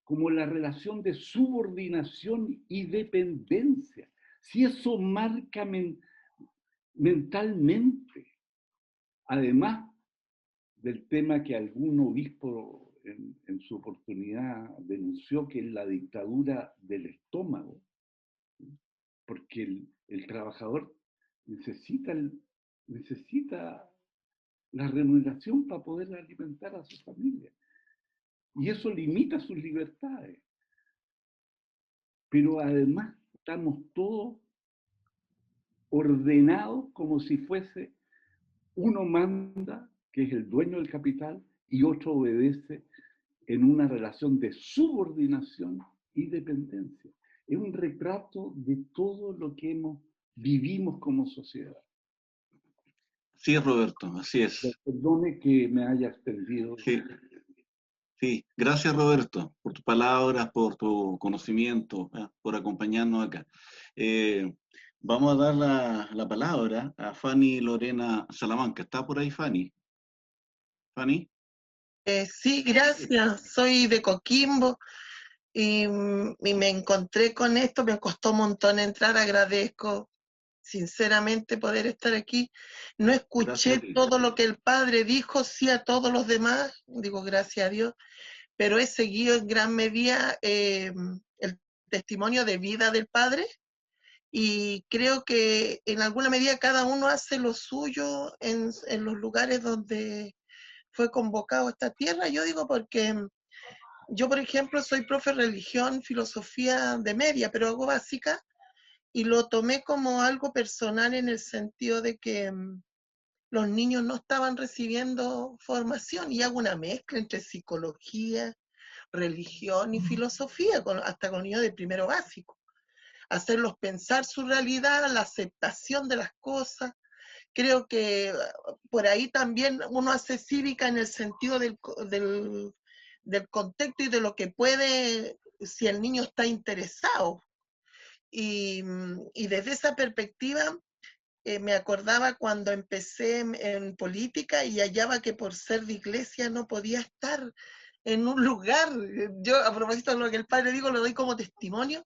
como la relación de subordinación y dependencia. Si eso marca mentalmente, además del tema que algún obispo en su oportunidad denunció, que es la dictadura del estómago, porque el trabajador necesita la remuneración para poder alimentar a su familia. Y eso limita sus libertades. Pero además estamos todos ordenados como si fuese uno manda, que es el dueño del capital, y otro obedece en una relación de subordinación y dependencia. Es un retrato de todo lo que vivimos como sociedad. Sí, Roberto, así es. Perdone que me haya extendido. Sí. Sí, gracias Roberto por tus palabras, por tu conocimiento, por acompañarnos acá. Vamos a dar la palabra a Fanny Lorena Salamanca. ¿Está por ahí Fanny? ¿Fanny? Sí, gracias. Soy de Coquimbo y me encontré con esto, me costó un montón entrar, agradezco sinceramente poder estar aquí. No escuché todo lo que el padre dijo, sí a todos los demás, digo gracias a Dios, pero he seguido en gran medida el testimonio de vida del padre y creo que en alguna medida cada uno hace lo suyo en los lugares donde fue convocado a esta tierra. Yo digo porque yo, por ejemplo, soy profe de religión, filosofía de media, pero hago básica, y lo tomé como algo personal en el sentido de que los niños no estaban recibiendo formación, y hago una mezcla entre psicología, religión y filosofía, hasta con niños de primero básico. Hacerlos pensar su realidad, la aceptación de las cosas. Creo que por ahí también uno hace cívica en el sentido del contexto y de lo que puede, si el niño está interesado. Y desde esa perspectiva me acordaba cuando empecé en política y hallaba que por ser de iglesia no podía estar en un lugar. Yo, a propósito de lo que el padre dijo, lo doy como testimonio,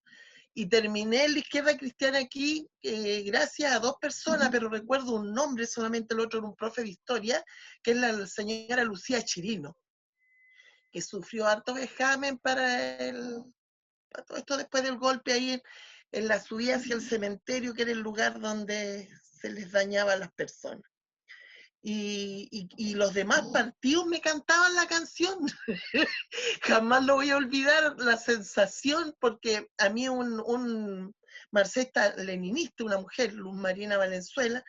y terminé en la Izquierda Cristiana aquí gracias a dos personas, pero recuerdo un nombre solamente, el otro era un profe de historia, que es la señora Lucía Chirino, que sufrió harto vejamen para todo esto después del golpe ahí en la subida hacia el cementerio, que era el lugar donde se les dañaba a las personas. Y los demás partidos me cantaban la canción. Jamás lo voy a olvidar, la sensación, porque a mí un marxista leninista, una mujer, Luz Marina Valenzuela,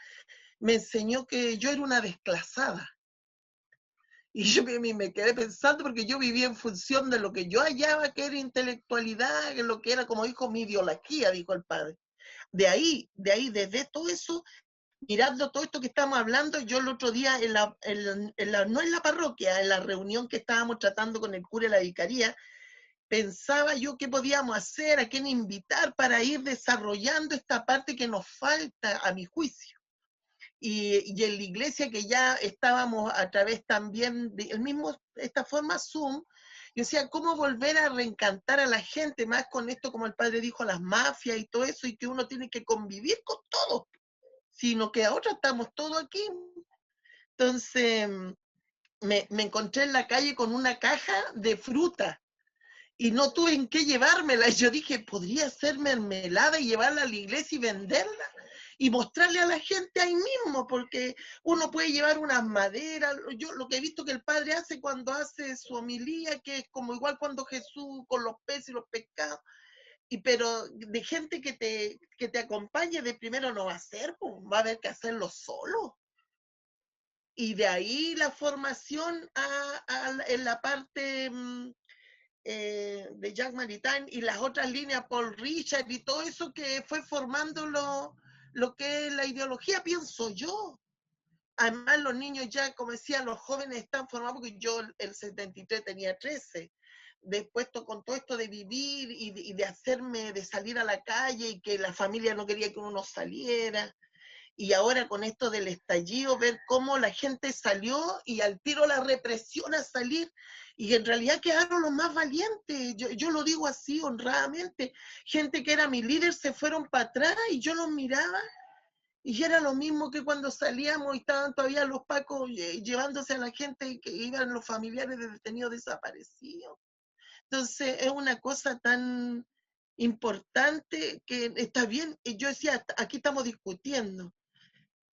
me enseñó que yo era una desclasada. Y yo me quedé pensando, porque yo vivía en función de lo que yo hallaba que era intelectualidad, que lo que era, como dijo, mi ideología, dijo el padre. De ahí, desde todo eso, mirando todo esto que estamos hablando, yo el otro día, no en la parroquia, en la reunión que estábamos tratando con el cura de la vicaría, pensaba yo qué podíamos hacer, a quién invitar para ir desarrollando esta parte que nos falta, a mi juicio. Y en la iglesia, que ya estábamos a través también de esta forma Zoom, yo decía, ¿cómo volver a reencantar a la gente, más con esto, como el padre dijo, las mafias y todo eso, y que uno tiene que convivir con todo, sino que ahora estamos todos aquí? Entonces me encontré en la calle con una caja de fruta y no tuve en qué llevármela. Yo dije, podría hacer mermelada y llevarla a la iglesia y venderla y mostrarle a la gente ahí mismo, porque uno puede llevar unas maderas. Yo lo que he visto que el padre hace cuando hace su homilía, que es como igual cuando Jesús con los peces y los pescados, pero de gente que te acompañe de primero no va a ser, pues, va a haber que hacerlo solo. Y de ahí la formación en la parte de Jacques Maritain y las otras líneas, Paul Richard y todo eso, que fue formando lo que es la ideología, pienso yo. Además, los niños ya, como decía, los jóvenes están formados, porque yo el 73 tenía 13. dispuesto con todo esto de vivir y de hacerme, de salir a la calle y que la familia no quería que uno saliera. Y ahora con esto del estallido, ver cómo la gente salió y al tiro la represión a salir, y en realidad quedaron los más valientes, yo lo digo así honradamente, gente que era mi líder se fueron para atrás y yo los miraba, y era lo mismo que cuando salíamos y estaban todavía los pacos llevándose a la gente que iban los familiares de detenidos desaparecidos. Entonces es una cosa tan importante que está bien, y yo decía, aquí estamos discutiendo,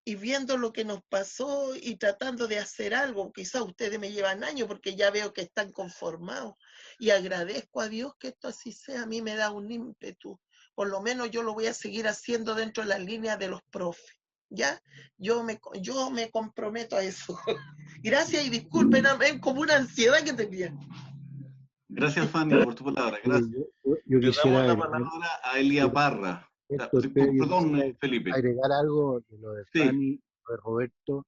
y viendo lo que nos pasó y tratando de hacer algo. Quizá ustedes me llevan años porque ya veo que están conformados y agradezco a Dios que esto así sea. A mí me da un ímpetu, por lo menos yo lo voy a seguir haciendo dentro de las líneas de los profes, ¿ya? Yo me comprometo a eso. Gracias y disculpen, es como una ansiedad que tenía. Gracias, Fanny, por tu palabra. Gracias. Yo Le quisiera damos la palabra a Elia Parra. Perdón, Felipe. Agregar algo de lo de Sí. Fanny, de Roberto,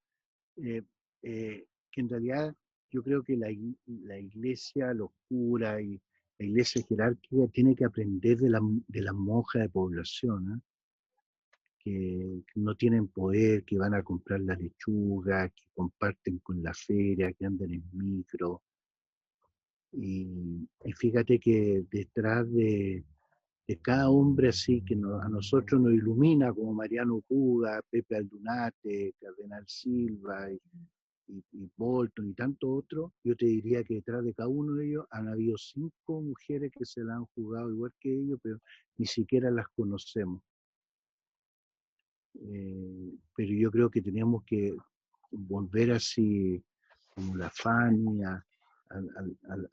que en realidad yo creo que la iglesia, los curas y la iglesia jerárquica tiene que aprender de las monjas de población, que no tienen poder, que van a comprar la lechuga, que comparten con la feria, que andan en micro. Y fíjate que detrás de cada hombre así que a nosotros nos ilumina, como Mariano Puga, Pepe Aldunate, Cardenal Silva y Bolton y tantos otros, yo te diría que detrás de cada uno de ellos han habido 5 mujeres que se la han jugado igual que ellos, pero ni siquiera las conocemos. Pero yo creo que teníamos que volver así como la Fanny a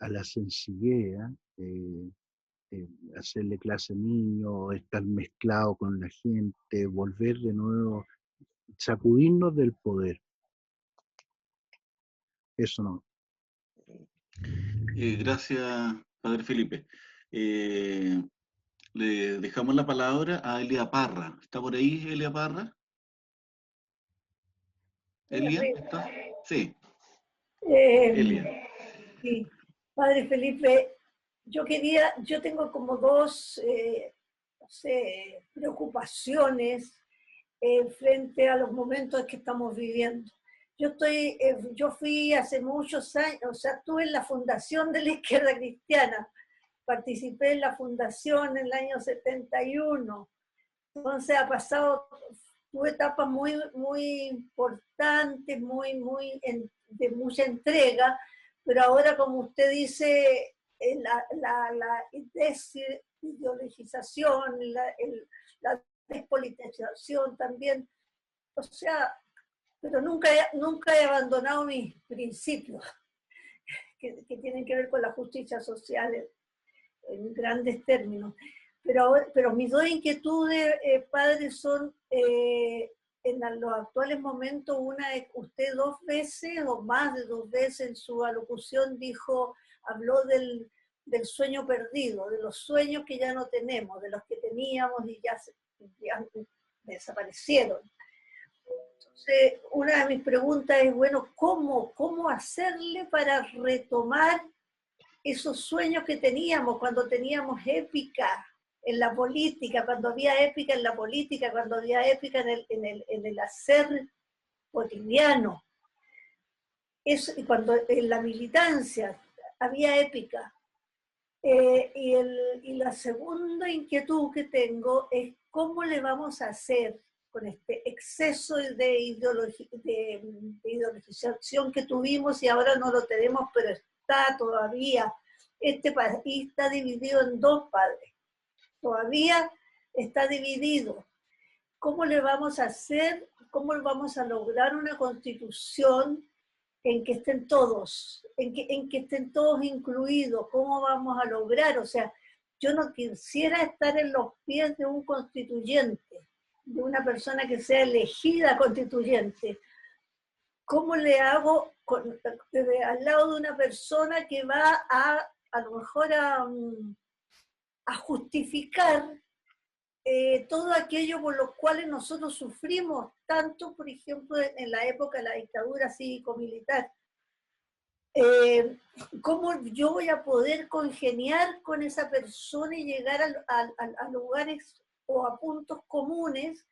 la sencillez, hacerle clase a niños, estar mezclado con la gente, volver de nuevo, sacudirnos del poder. Eso no. Gracias, Padre Felipe. Le dejamos la palabra a Elia Parra. ¿Está por ahí, Elia Parra? ¿Elia? ¿Está? Sí. Elia. Sí. Padre Felipe, yo tengo como dos no sé, preocupaciones frente a los momentos que estamos viviendo. Yo fui hace muchos años, o sea, estuve en la fundación de la Izquierda Cristiana, participé en la fundación en el año 71, entonces tuve etapas muy importantes, de mucha entrega, pero ahora, como usted dice, la desideologización, la despolitización también, o sea, pero nunca he abandonado mis principios que tienen que ver con la justicia social en grandes términos. Pero mis dos inquietudes, padre, son en los actuales momentos. Una es, usted 2 veces o más de 2 veces en su alocución habló del sueño perdido, de los sueños que ya no tenemos, de los que teníamos y ya desaparecieron. Entonces, una de mis preguntas es, bueno, ¿cómo hacerle para retomar esos sueños que teníamos cuando teníamos épica en la política, cuando había épica en la política, cuando había épica en el hacer cotidiano? Y cuando en la militancia había épica. Y la segunda inquietud que tengo es cómo le vamos a hacer con este exceso de ideologización que tuvimos y ahora no lo tenemos, pero está todavía. Este país está dividido en 2 padres. Todavía está dividido. ¿Cómo le vamos a hacer? ¿Cómo vamos a lograr una constitución en que estén todos, en que estén todos incluidos? ¿Cómo vamos a lograr? O sea, yo no quisiera estar en los pies de un constituyente, de una persona que sea elegida constituyente. ¿Cómo le hago al lado de una persona que va a lo mejor a justificar todo aquello por lo cuales nosotros sufrimos tanto, por ejemplo, en la época de la dictadura cívico-militar? ¿Cómo yo voy a poder congeniar con esa persona y llegar a lugares o a puntos comunes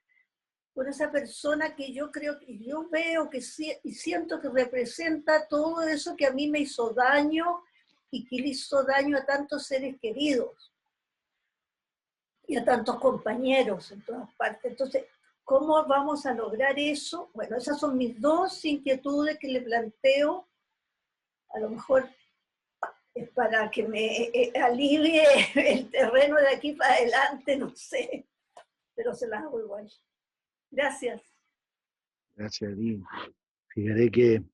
con esa persona que yo creo, que yo veo que y siento que representa todo eso que a mí me hizo daño y que le hizo daño a tantos seres queridos y a tantos compañeros en todas partes? Entonces, ¿cómo vamos a lograr eso? Bueno, esas son mis dos inquietudes que le planteo. A lo mejor es para que me alivie el terreno de aquí para adelante, no sé, pero se las hago igual. Gracias. Gracias a ti. Fíjate que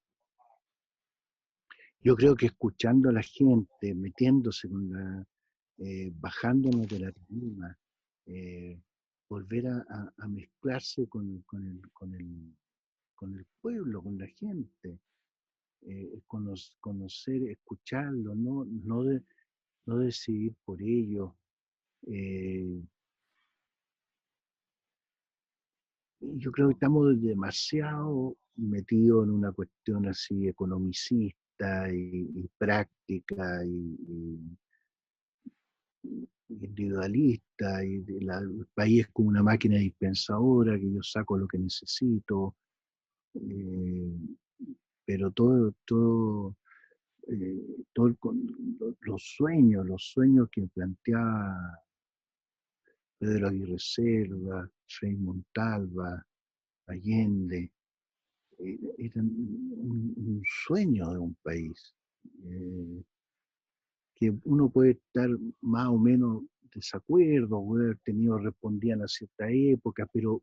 yo creo que escuchando a la gente, metiéndose con bajándonos de la tarima, volver a mezclarse con el pueblo, con la gente, conocer, escucharlo, no decidir por ello. Yo creo que estamos demasiado metidos en una cuestión así economicista y práctica y individualista, y el país es como una máquina dispensadora que yo saco lo que necesito, pero los sueños que planteaba Pedro Aguirre Cerda, Frei Montalva, Allende, eran un sueño de un país, que uno puede estar más o menos desacuerdo, puede haber respondían a cierta época, pero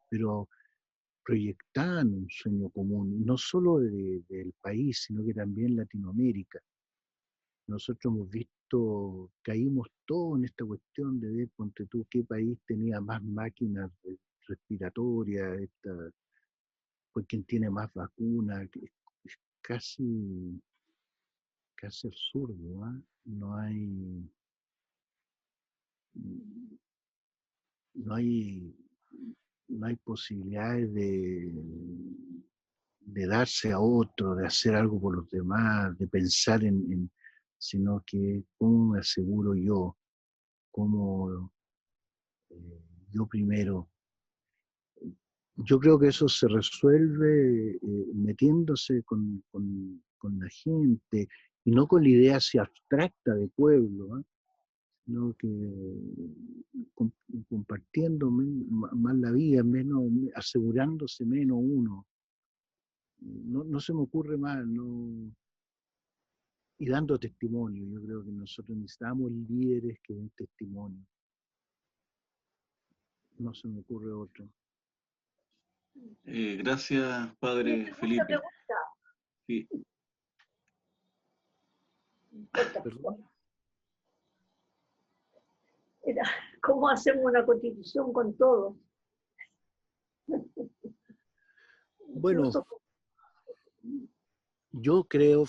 proyectaban un sueño común, no solo del país, sino que también Latinoamérica. Nosotros hemos visto, caímos todos en esta cuestión de ver, ponte tú, qué país tenía más máquinas respiratorias, por quien tiene más vacunas, es casi absurdo, ¿eh? No hay posibilidades de darse a otro, de hacer algo por los demás, de pensar sino que cómo me aseguro yo, cómo yo primero. Yo creo que eso se resuelve metiéndose con la gente, y no con la idea así abstracta de pueblo, ¿eh? Sino que compartiendo más la vida, asegurándose menos uno. No se me ocurre más, no. Y dando testimonio. Yo creo que nosotros necesitamos líderes que den testimonio. No se me ocurre otro. Gracias, padre Felipe. Sí. ¿Perdón? ¿Cómo hacemos una constitución con todos? Bueno, yo creo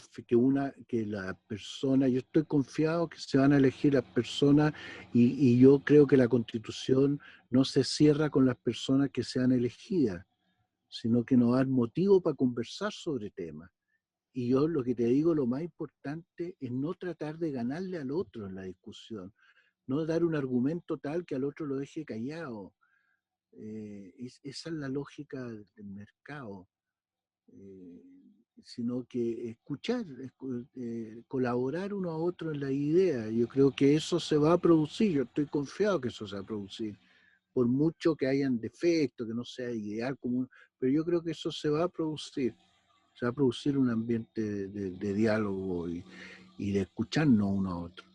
que la persona, yo estoy confiado que se van a elegir las personas, y yo creo que la Constitución no se cierra con las personas que sean elegidas, sino que nos da motivo para conversar sobre temas. Y yo lo que te digo, lo más importante es no tratar de ganarle al otro en la discusión, no dar un argumento tal que al otro lo deje callado. Esa es la lógica del mercado. Sino que escuchar, colaborar uno a otro en la idea. Yo creo que eso se va a producir, yo estoy confiado que eso se va a producir, por mucho que hayan defectos, que no sea ideal común, pero yo creo que eso se va a producir un ambiente de diálogo y de escucharnos uno a otro.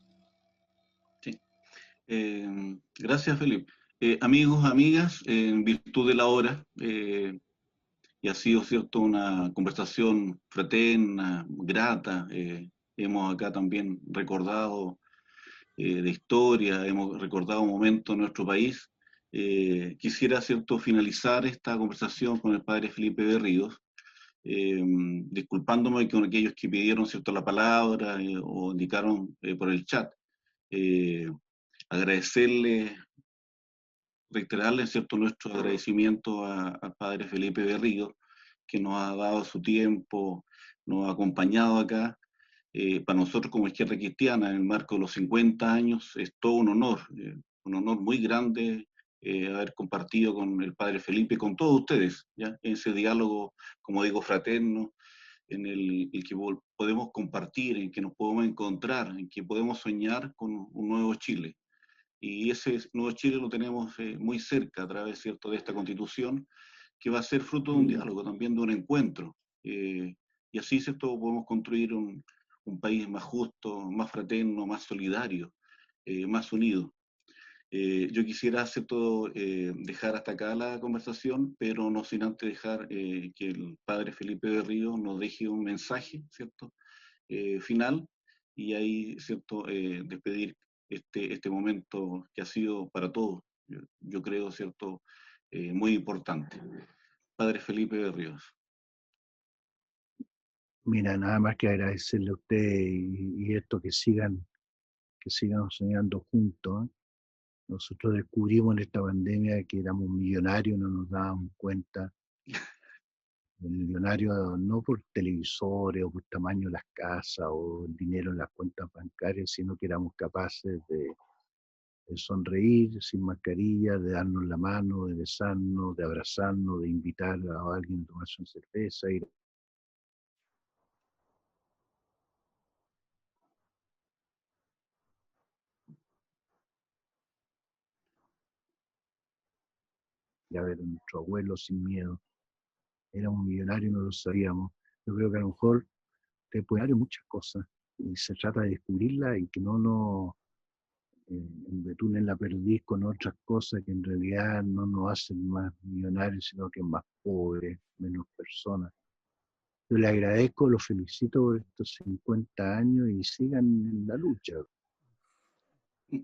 Sí. Gracias, Felipe. Amigos, amigas, en virtud de la hora, y ha sido, cierto, una conversación fraterna, grata. Hemos acá también recordado de historia, hemos recordado momentos de nuestro país. Quisiera, cierto, finalizar esta conversación con el padre Felipe Berríos, disculpándome con aquellos que pidieron, cierto, la palabra o indicaron por el chat. Agradecerle, reiterarle, cierto, nuestro agradecimiento al padre Felipe Berríos, que nos ha dado su tiempo, nos ha acompañado acá, Para nosotros como Izquierda Cristiana, en el marco de los 50 años, es todo un honor muy grande haber compartido con el padre Felipe, con todos ustedes, ¿ya? En ese diálogo, como digo, fraterno, en el que podemos compartir, en que nos podemos encontrar, en que podemos soñar con un nuevo Chile. Y ese nuevo Chile lo tenemos muy cerca a través, ¿cierto?, de esta Constitución, que va a ser fruto de un diálogo, también de un encuentro. Y así, ¿cierto?, podemos construir un país más justo, más fraterno, más solidario, más unido. Yo quisiera, ¿cierto?, dejar hasta acá la conversación, pero no sin antes dejar que el padre Felipe Berríos nos deje un mensaje, ¿cierto?, final, y ahí, ¿cierto?, despedir este momento que ha sido para todos, yo creo, ¿cierto?, muy importante. Padre Felipe Berríos. Mira, nada más que agradecerle a usted y esto que sigan soñando juntos, ¿eh? Nosotros descubrimos en esta pandemia que éramos millonarios, no nos dábamos cuenta. Millonarios no por televisores o por tamaño de las casas o el dinero en las cuentas bancarias, sino que éramos capaces de sonreír sin mascarilla, de darnos la mano, de besarnos, de abrazarnos, de invitar a alguien a tomarse una cerveza, ir a ver a nuestro abuelo sin miedo. Éramos millonarios y no lo sabíamos. Yo creo que a lo mejor te puede dar muchas cosas y se trata de descubrirlas y que no nos embetunen la perdiz con otras cosas que en realidad no nos hacen más millonarios, sino que más pobres, menos personas. Yo le agradezco, los felicito por estos 50 años y sigan en la lucha.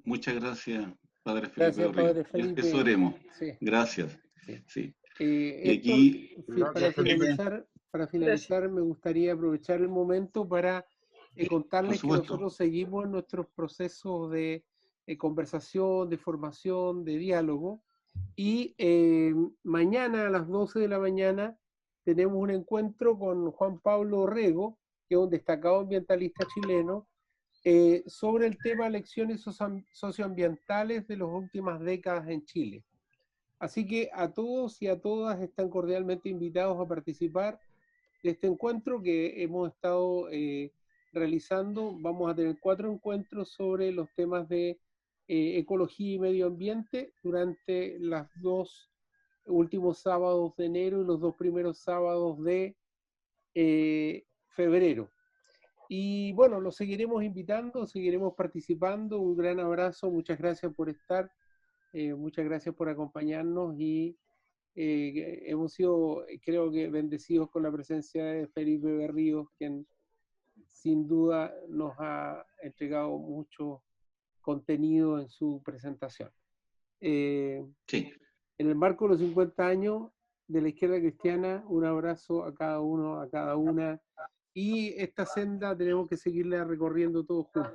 Muchas gracias, padre Felipe. Gracias, padre Felipe. Eso haremos. Sí. Gracias. Sí. Y aquí, para finalizar, me gustaría aprovechar el momento para contarles que nosotros seguimos nuestros procesos de conversación, de formación, de diálogo, y mañana a las 12 de la mañana tenemos un encuentro con Juan Pablo Orrego, que es un destacado ambientalista chileno, sobre el tema elecciones socioambientales de las últimas décadas en Chile. Así que a todos y a todas están cordialmente invitados a participar de este encuentro que hemos estado realizando. Vamos a tener 4 encuentros sobre los temas de ecología y medio ambiente durante los 2 últimos sábados de enero y los 2 primeros sábados de febrero. Y bueno, los seguiremos invitando, seguiremos participando. Un gran abrazo, muchas gracias por estar, muchas gracias por acompañarnos y hemos sido, creo que, bendecidos con la presencia de Felipe Berríos, quien sin duda nos ha entregado mucho contenido en su presentación. Sí. En el marco de los 50 años de la Izquierda Cristiana, un abrazo a cada uno, a cada una, y esta senda tenemos que seguirla recorriendo todos juntos.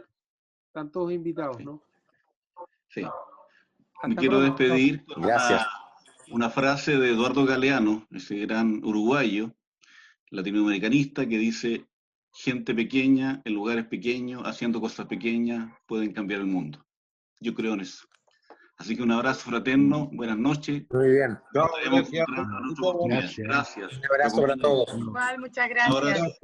Están todos invitados, ¿no? Sí. Me quiero despedir con una frase de Eduardo Galeano, ese gran uruguayo, latinoamericanista, que dice: gente pequeña, en lugares pequeños, haciendo cosas pequeñas, pueden cambiar el mundo. Yo creo en eso. Así que un abrazo fraterno, buenas noches. Muy bien. Gracias. Un abrazo para todos. Igual, muchas gracias.